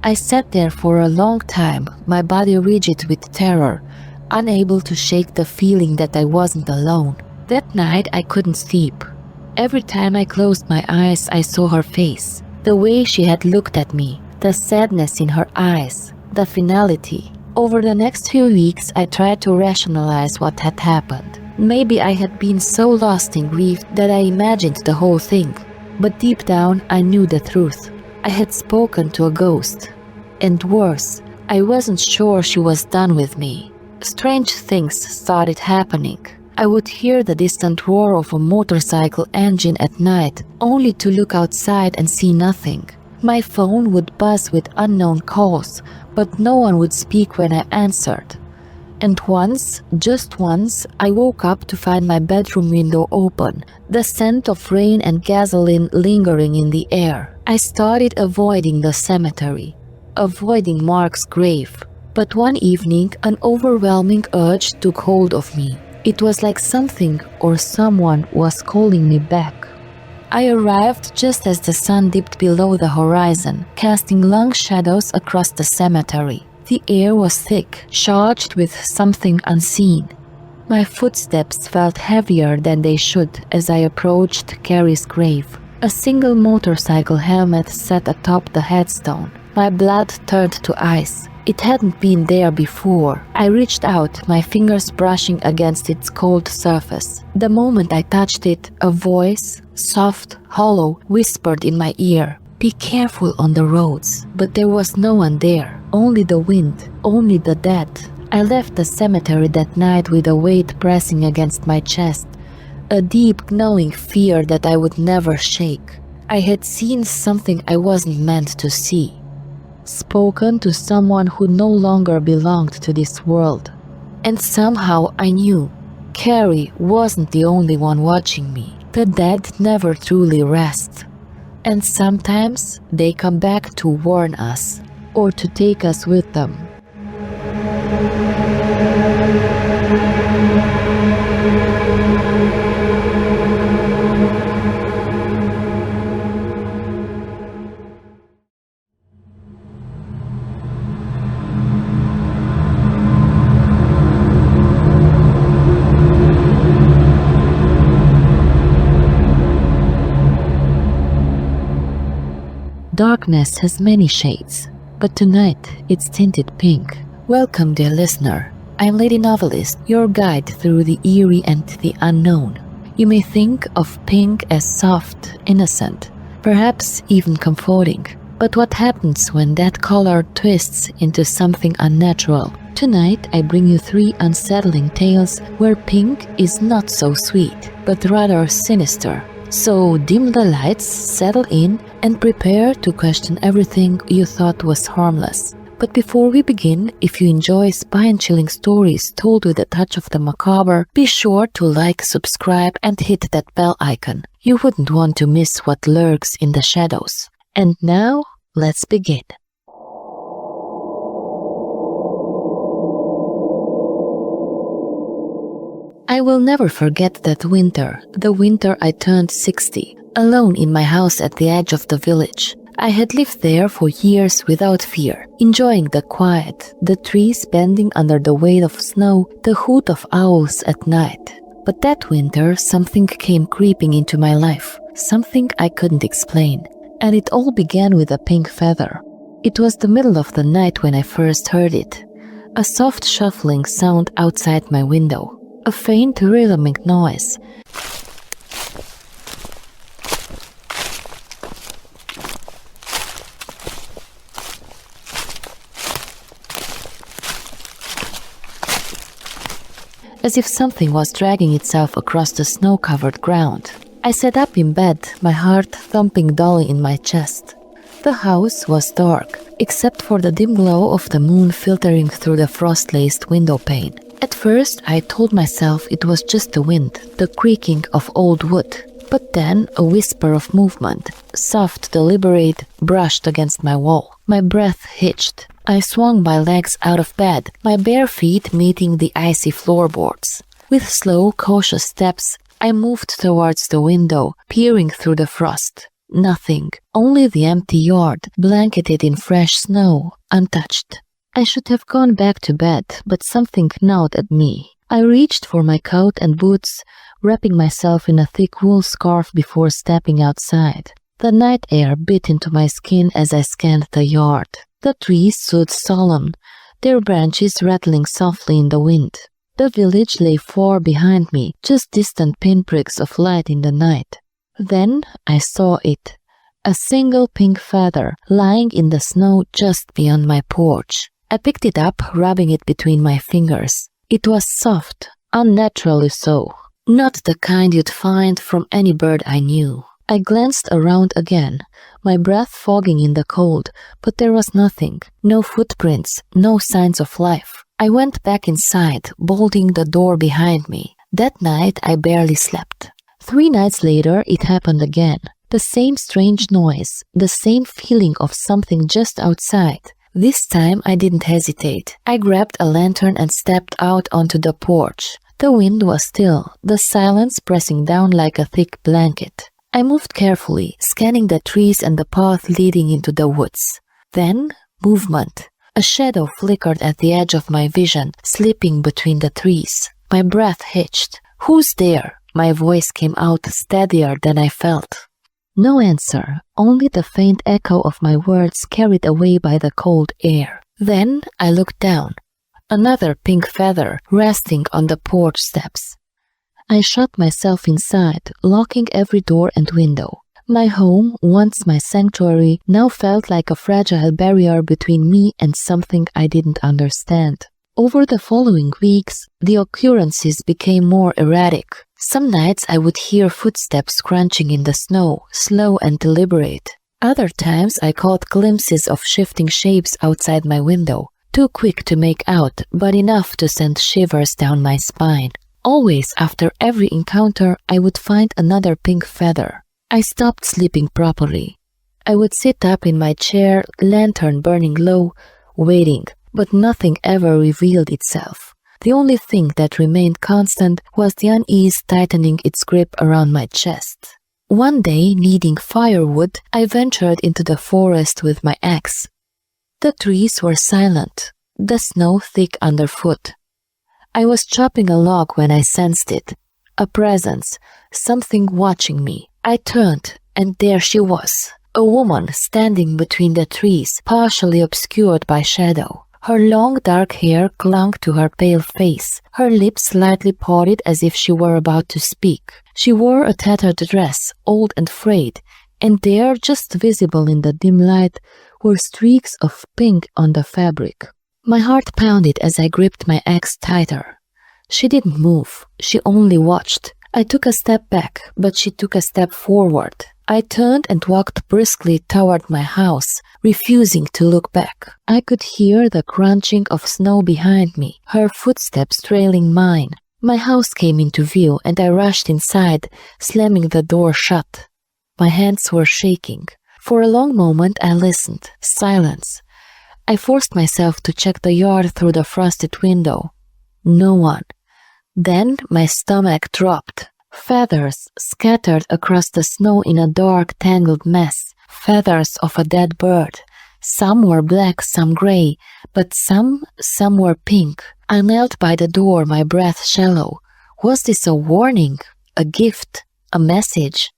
I sat there for a long time, my body rigid with terror, unable to shake the feeling that I wasn't alone. That night I couldn't sleep. Every time I closed my eyes, I saw her face. The way she had looked at me, the sadness in her eyes, the finality. Over the next few weeks, I tried to rationalize what had happened. Maybe I had been so lost in grief that I imagined the whole thing. But deep down, I knew the truth. I had spoken to a ghost. And worse, I wasn't sure she was done with me. Strange things started happening. I would hear the distant roar of a motorcycle engine at night, only to look outside and see nothing. My phone would buzz with unknown calls, but no one would speak when I answered. And once, just once, I woke up to find my bedroom window open, the scent of rain and gasoline lingering in the air. I started avoiding the cemetery, avoiding Mark's grave. But one evening, an overwhelming urge took hold of me. It was like something or someone was calling me back. I arrived just as the sun dipped below the horizon, casting long shadows across the cemetery. The air was thick, charged with something unseen. My footsteps felt heavier than they should as I approached Carrie's grave. A single motorcycle helmet sat atop the headstone. My blood turned to ice. It hadn't been there before. I reached out, my fingers brushing against its cold surface. The moment I touched it, a voice, soft, hollow, whispered in my ear, "Be careful on the roads." But there was no one there, only the wind, only the dead. I left the cemetery that night with a weight pressing against my chest, a deep, gnawing fear that I would never shake. I had seen something I wasn't meant to see. Spoken to someone who no longer belonged to this world. And somehow I knew Carrie wasn't the only one watching me. The dead never truly rest. And sometimes they come back to warn us, or to take us with them. Darkness has many shades, but tonight it's tinted pink. Welcome, dear listener. I'm Lady Novelist, your guide through the eerie and the unknown. You may think of pink as soft, innocent, perhaps even comforting. But what happens when that color twists into something unnatural? Tonight I bring you 3 unsettling tales where pink is not so sweet, but rather sinister. So dim the lights, settle in, and prepare to question everything you thought was harmless. But before we begin, if you enjoy spine-chilling stories told with a touch of the macabre, be sure to like, subscribe, and hit that bell icon. You wouldn't want to miss what lurks in the shadows. And now, let's begin. I will never forget that winter, the winter I turned 60, alone in my house at the edge of the village. I had lived there for years without fear, enjoying the quiet, the trees bending under the weight of snow, the hoot of owls at night. But that winter, something came creeping into my life, something I couldn't explain. And it all began with a pink feather. It was the middle of the night when I first heard it. A soft shuffling sound outside my window. A faint rhythmic noise. As if something was dragging itself across the snow-covered ground. I sat up in bed, my heart thumping dully in my chest. The house was dark, except for the dim glow of the moon filtering through the frost-laced window pane. At first, I told myself it was just the wind, the creaking of old wood. But then, a whisper of movement, soft, deliberate, brushed against my wall. My breath hitched. I swung my legs out of bed, my bare feet meeting the icy floorboards. With slow, cautious steps, I moved towards the window, peering through the frost. Nothing, only the empty yard, blanketed in fresh snow, untouched. I should have gone back to bed, but something gnawed at me. I reached for my coat and boots, wrapping myself in a thick wool scarf before stepping outside. The night air bit into my skin as I scanned the yard. The trees stood solemn, their branches rattling softly in the wind. The village lay far behind me, just distant pinpricks of light in the night. Then I saw it, a single pink feather lying in the snow just beyond my porch. I picked it up, rubbing it between my fingers. It was soft, unnaturally so, not the kind you'd find from any bird I knew. I glanced around again, my breath fogging in the cold, but there was nothing, no footprints, no signs of life. I went back inside, bolting the door behind me. That night I barely slept. 3 nights later it happened again. The same strange noise, the same feeling of something just outside. This time I didn't hesitate. I grabbed a lantern and stepped out onto the porch. The wind was still, the silence pressing down like a thick blanket. I moved carefully, scanning the trees and the path leading into the woods. Then, movement. A shadow flickered at the edge of my vision, slipping between the trees. My breath hitched. "Who's there?" My voice came out steadier than I felt. No answer, only the faint echo of my words carried away by the cold air. Then I looked down. Another pink feather resting on the porch steps. I shut myself inside, locking every door and window. My home, once my sanctuary, now felt like a fragile barrier between me and something I didn't understand. Over the following weeks, the occurrences became more erratic. Some nights I would hear footsteps crunching in the snow, slow and deliberate. Other times I caught glimpses of shifting shapes outside my window, too quick to make out, but enough to send shivers down my spine. Always after every encounter, I would find another pink feather. I stopped sleeping properly. I would sit up in my chair, lantern burning low, waiting, but nothing ever revealed itself. The only thing that remained constant was the unease tightening its grip around my chest. One day, needing firewood, I ventured into the forest with my axe. The trees were silent, the snow thick underfoot. I was chopping a log when I sensed it, a presence, something watching me. I turned, and there she was, a woman standing between the trees, partially obscured by shadow. Her long dark hair clung to her pale face, her lips slightly parted as if she were about to speak. She wore a tattered dress, old and frayed, and there, just visible in the dim light, were streaks of pink on the fabric. My heart pounded as I gripped my axe tighter. She didn't move, she only watched. I took a step back, but she took a step forward. I turned and walked briskly toward my house, refusing to look back. I could hear the crunching of snow behind me, her footsteps trailing mine. My house came into view, and I rushed inside, slamming the door shut. My hands were shaking. For a long moment I listened. Silence. I forced myself to check the yard through the frosted window. No one. Then my stomach dropped. Feathers scattered across the snow in a dark, tangled mess. Feathers of a dead bird. Some were black, some gray, but some were pink. I knelt by the door, my breath shallow. Was this a warning? A gift? A message?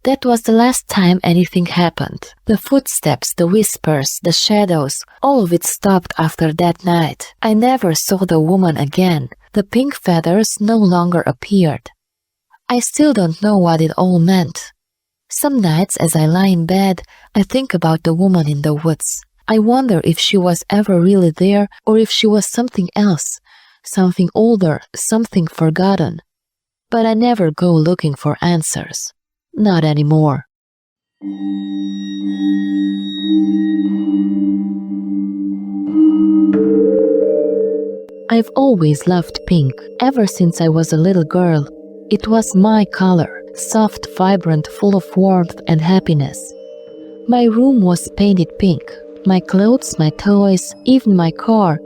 That was the last time anything happened. The footsteps, the whispers, the shadows, all of it stopped after that night. I never saw the woman again. The pink feathers no longer appeared. I still don't know what it all meant. Some nights as I lie in bed, I think about the woman in the woods. I wonder if she was ever really there or if she was something else, something older, something forgotten. But I never go looking for answers. Not anymore. I've always loved pink, ever since I was a little girl. It was my color, soft, vibrant, full of warmth and happiness. My room was painted pink. My clothes, my toys, even my car,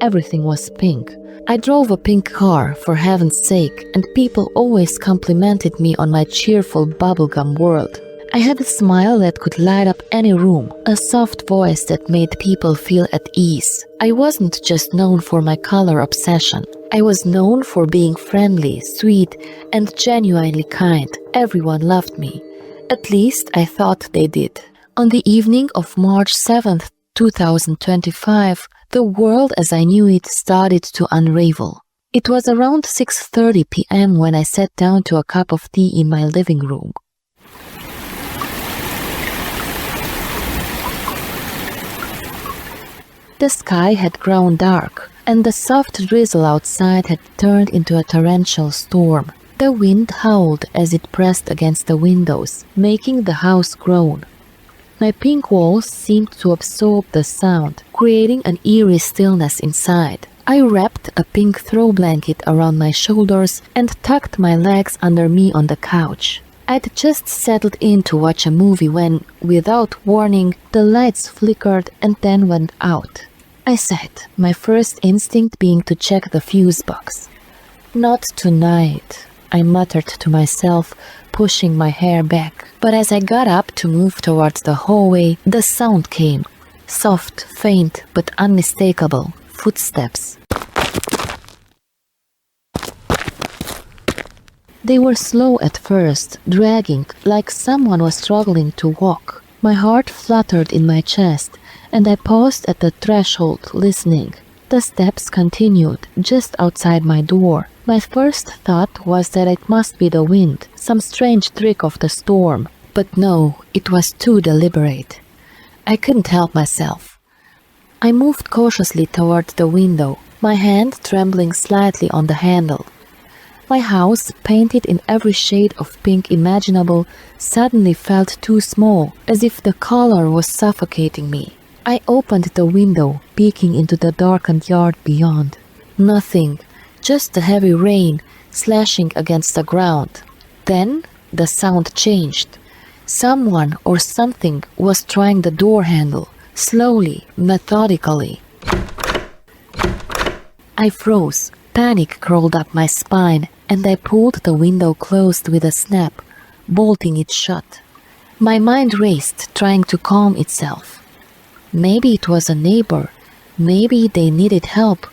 everything was pink. I drove a pink car, for heaven's sake, and people always complimented me on my cheerful bubblegum world. I had a smile that could light up any room, a soft voice that made people feel at ease. I wasn't just known for my color obsession. I was known for being friendly, sweet, and genuinely kind. Everyone loved me. At least I thought they did. On the evening of March 7th, 2025, the world as I knew it started to unravel. It was around 6:30 p.m. when I sat down to a cup of tea in my living room. The sky had grown dark, and the soft drizzle outside had turned into a torrential storm. The wind howled as it pressed against the windows, making the house groan. My pink walls seemed to absorb the sound, creating an eerie stillness inside. I wrapped a pink throw blanket around my shoulders and tucked my legs under me on the couch. I'd just settled in to watch a movie when, without warning, the lights flickered and then went out. I sat, my first instinct being to check the fuse box. "Not tonight," I muttered to myself, pushing my hair back. But as I got up to move towards the hallway, the sound came. Soft, faint, but unmistakable. Footsteps. They were slow at first, dragging, like someone was struggling to walk. My heart fluttered in my chest, and I paused at the threshold, listening. The steps continued, just outside my door. My first thought was that it must be the wind, some strange trick of the storm. But no, it was too deliberate. I couldn't help myself. I moved cautiously toward the window, my hand trembling slightly on the handle. My house, painted in every shade of pink imaginable, suddenly felt too small, as if the color was suffocating me. I opened the window, peeking into the darkened yard beyond. Nothing, just the heavy rain slashing against the ground. Then the sound changed. Someone or something was trying the door handle, slowly, methodically. I froze. Panic crawled up my spine, and I pulled the window closed with a snap, bolting it shut. My mind raced, trying to calm itself. Maybe it was a neighbor. Maybe they needed help.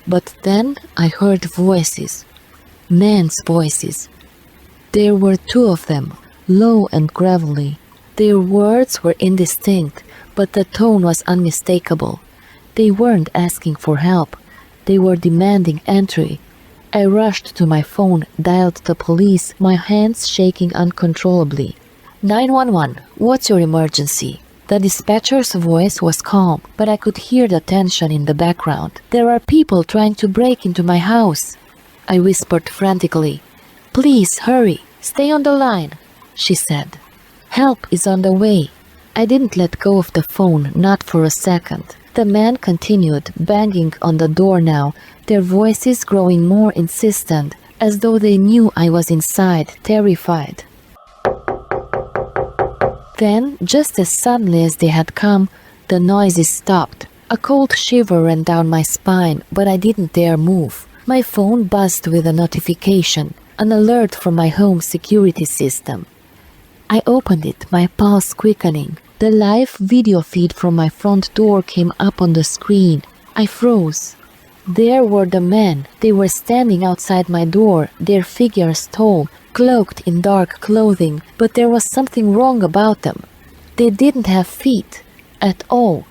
But then I heard voices. Men's voices. There were two of them, low and gravelly. Their words were indistinct, but the tone was unmistakable. They weren't asking for help. They were demanding entry. I rushed to my phone, dialed the police, my hands shaking uncontrollably. 911, what's your emergency? The dispatcher's voice was calm, but I could hear the tension in the background. There are people trying to break into my house, I whispered frantically. Please, hurry, stay on the line, she said. Help is on the way. I didn't let go of the phone, not for a second. The men continued, banging on the door now, their voices growing more insistent, as though they knew I was inside, terrified. Then, just as suddenly as they had come, the noises stopped. A cold shiver ran down my spine, but I didn't dare move. My phone buzzed with a notification, an alert from my home security system. I opened it, my pulse quickening. The live video feed from my front door came up on the screen. I froze. There were the men. They were standing outside my door, their figures tall, cloaked in dark clothing, but there was something wrong about them. They didn't have feet at all.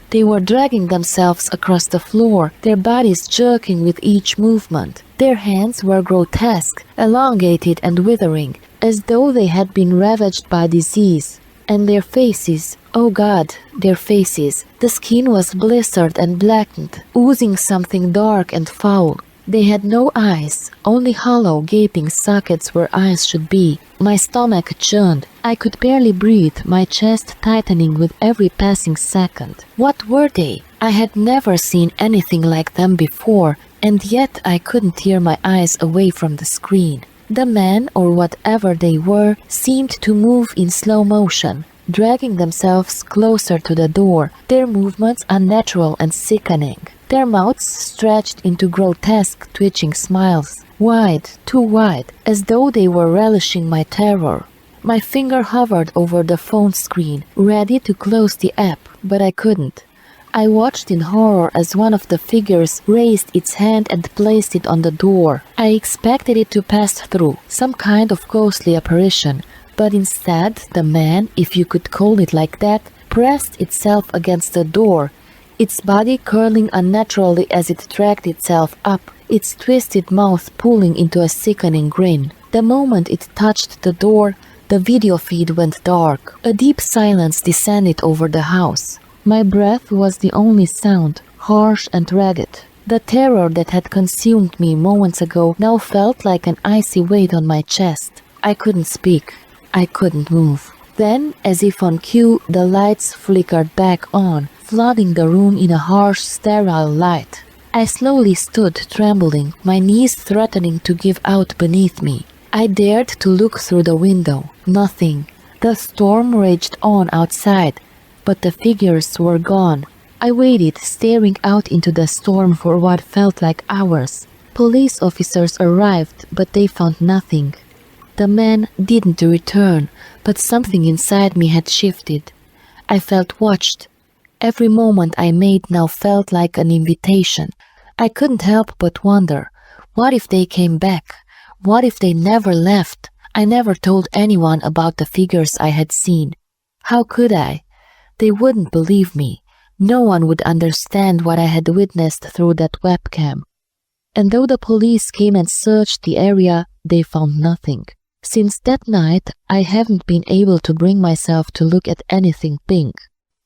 They were dragging themselves across the floor, their bodies jerking with each movement. Their hands were grotesque, elongated and withering, as though they had been ravaged by disease. And their faces, oh God, their faces. The skin was blistered and blackened, oozing something dark and foul. They had no eyes, only hollow, gaping sockets where eyes should be. My stomach churned. I could barely breathe, my chest tightening with every passing second. What were they? I had never seen anything like them before, and yet I couldn't tear my eyes away from the screen. The men, or whatever they were, seemed to move in slow motion, dragging themselves closer to the door, their movements unnatural and sickening. Their mouths stretched into grotesque, twitching smiles, wide, too wide, as though they were relishing my terror. My finger hovered over the phone screen, ready to close the app, but I couldn't. I watched in horror as one of the figures raised its hand and placed it on the door. I expected it to pass through, some kind of ghostly apparition, but instead the man, if you could call it like that, pressed itself against the door, its body curling unnaturally as it dragged itself up, its twisted mouth pulling into a sickening grin. The moment it touched the door, the video feed went dark. A deep silence descended over the house. My breath was the only sound, harsh and ragged. The terror that had consumed me moments ago now felt like an icy weight on my chest. I couldn't speak. I couldn't move. Then, as if on cue, the lights flickered back on, flooding the room in a harsh, sterile light. I slowly stood, trembling, my knees threatening to give out beneath me. I dared to look through the window. Nothing. The storm raged on outside, but the figures were gone. I waited, staring out into the storm for what felt like hours. Police officers arrived, but they found nothing. The men didn't return, but something inside me had shifted. I felt watched. Every moment I made now felt like an invitation. I couldn't help but wonder, what if they came back? What if they never left? I never told anyone about the figures I had seen. How could I? They wouldn't believe me. No one would understand what I had witnessed through that webcam. And though the police came and searched the area, they found nothing. Since that night, I haven't been able to bring myself to look at anything pink.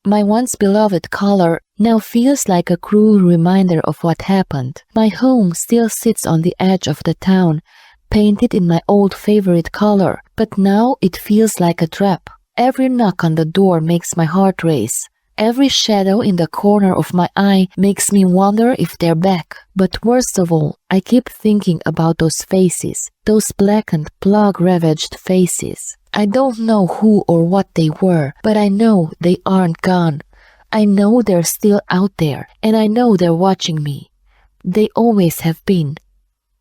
My once beloved color now feels like a cruel reminder of what happened. My home still sits on the edge of the town, painted in my old favorite color, but now it feels like a trap. Every knock on the door makes my heart race. Every shadow in the corner of my eye makes me wonder if they're back. But worst of all, I keep thinking about those faces, those blackened, plug-ravaged faces. I don't know who or what they were, but I know they aren't gone. I know they're still out there, and I know they're watching me. They always have been.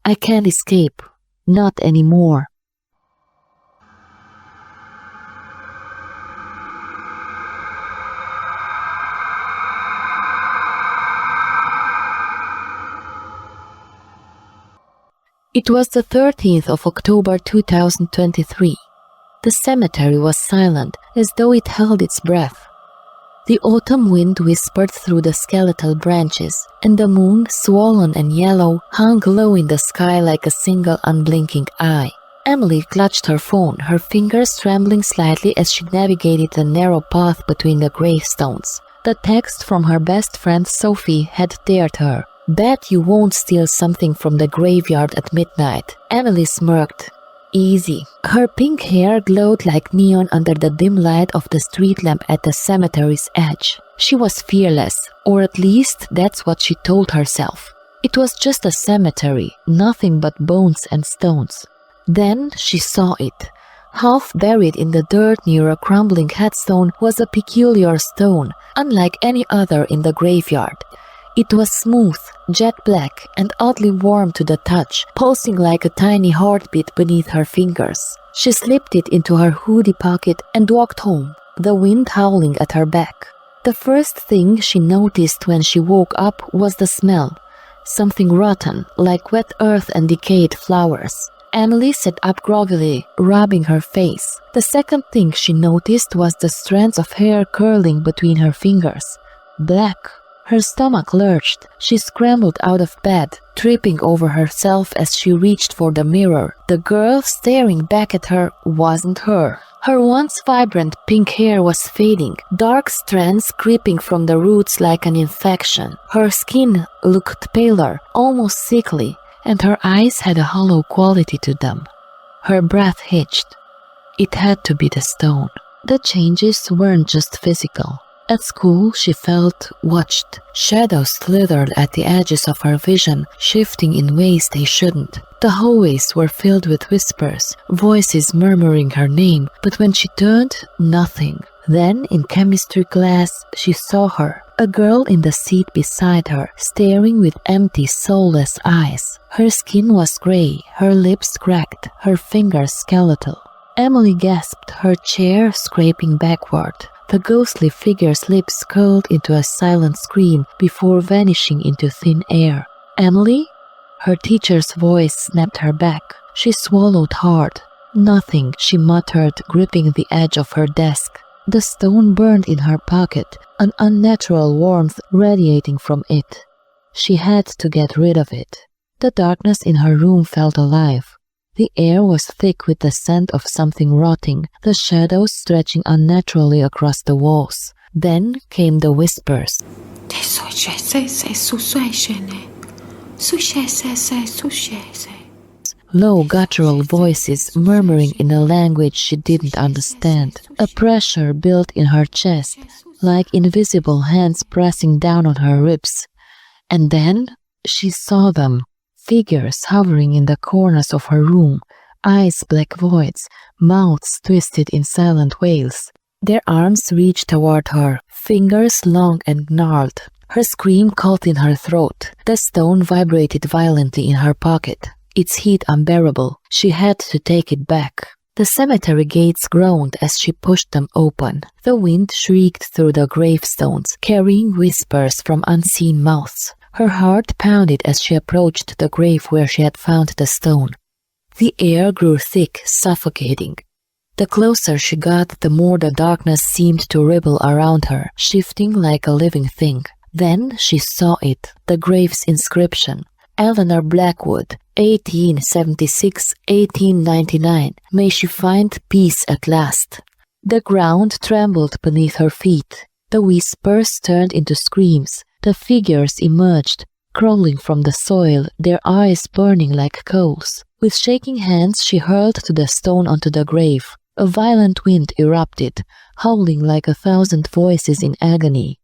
I can't escape. Not anymore. It was the 13th of October 2023. The cemetery was silent, as though it held its breath. The autumn wind whispered through the skeletal branches, and the moon, swollen and yellow, hung low in the sky like a single unblinking eye. Emily clutched her phone, her fingers trembling slightly as she navigated the narrow path between the gravestones. The text from her best friend Sophie had dared her. "Bet you won't steal something from the graveyard at midnight." Emily smirked. Easy. Her pink hair glowed like neon under the dim light of the street lamp at the cemetery's edge. She was fearless, or at least that's what she told herself. It was just a cemetery, nothing but bones and stones. Then she saw it. Half buried in the dirt near a crumbling headstone was a peculiar stone, unlike any other in the graveyard. It was smooth, jet black, and oddly warm to the touch, pulsing like a tiny heartbeat beneath her fingers. She slipped it into her hoodie pocket and walked home, the wind howling at her back. The first thing she noticed when she woke up was the smell. Something rotten, like wet earth and decayed flowers. Emily sat up groggily, rubbing her face. The second thing she noticed was the strands of hair curling between her fingers. Black. Her stomach lurched. She scrambled out of bed, tripping over herself as she reached for the mirror. The girl staring back at her wasn't her. Her once vibrant pink hair was fading, dark strands creeping from the roots like an infection. Her skin looked paler, almost sickly, and her eyes had a hollow quality to them. Her breath hitched. It had to be the stone. The changes weren't just physical. At school, she felt watched. Shadows slithered at the edges of her vision, shifting in ways they shouldn't. The hallways were filled with whispers, voices murmuring her name, but when she turned, nothing. Then, in chemistry class, she saw her, a girl in the seat beside her, staring with empty, soulless eyes. Her skin was gray, her lips cracked, her fingers skeletal. Emily gasped, her chair scraping backward. The ghostly figure's lips curled into a silent scream before vanishing into thin air. "Emily?" Her teacher's voice snapped her back. She swallowed hard. "Nothing," she muttered, gripping the edge of her desk. The stone burned in her pocket, an unnatural warmth radiating from it. She had to get rid of it. The darkness in her room felt alive. The air was thick with the scent of something rotting, the shadows stretching unnaturally across the walls. Then came the whispers. Low guttural voices murmuring in a language she didn't understand. A pressure built in her chest, like invisible hands pressing down on her ribs. And then she saw them. Figures hovering in the corners of her room, eyes black voids, mouths twisted in silent wails. Their arms reached toward her, fingers long and gnarled. Her scream caught in her throat. The stone vibrated violently in her pocket, its heat unbearable. She had to take it back. The cemetery gates groaned as she pushed them open. The wind shrieked through the gravestones, carrying whispers from unseen mouths. Her heart pounded as she approached the grave where she had found the stone. The air grew thick, suffocating. The closer she got, the more the darkness seemed to ripple around her, shifting like a living thing. Then she saw it, the grave's inscription. Eleanor Blackwood, 1876-1899. May she find peace at last. The ground trembled beneath her feet. The whispers turned into screams. The figures emerged, crawling from the soil, their eyes burning like coals. With shaking hands, she hurled the stone onto the grave. A violent wind erupted, howling like 1,000 voices in agony.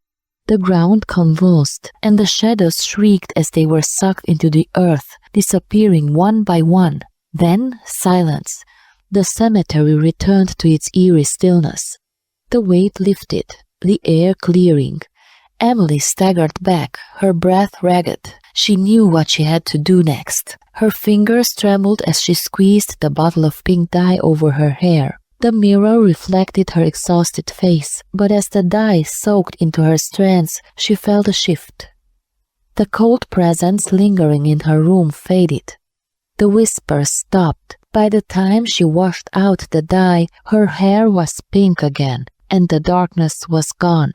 The ground convulsed, and the shadows shrieked as they were sucked into the earth, disappearing one by one. Then silence. The cemetery returned to its eerie stillness. The weight lifted, the air clearing. Emily staggered back, her breath ragged. She knew what she had to do next. Her fingers trembled as she squeezed the bottle of pink dye over her hair. The mirror reflected her exhausted face, but as the dye soaked into her strands, she felt a shift. The cold presence lingering in her room faded. The whispers stopped. By the time she washed out the dye, her hair was pink again, and the darkness was gone.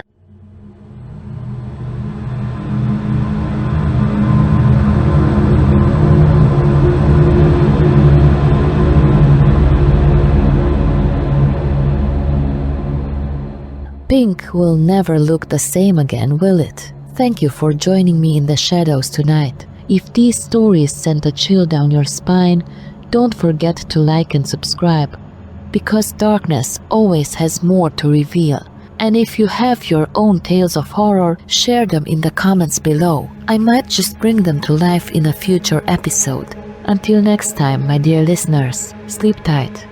Pink will never look the same again, will it? Thank you for joining me in the shadows tonight. If these stories sent a chill down your spine, don't forget to like and subscribe, because darkness always has more to reveal. And if you have your own tales of horror, share them in the comments below. I might just bring them to life in a future episode. Until next time, my dear listeners, sleep tight.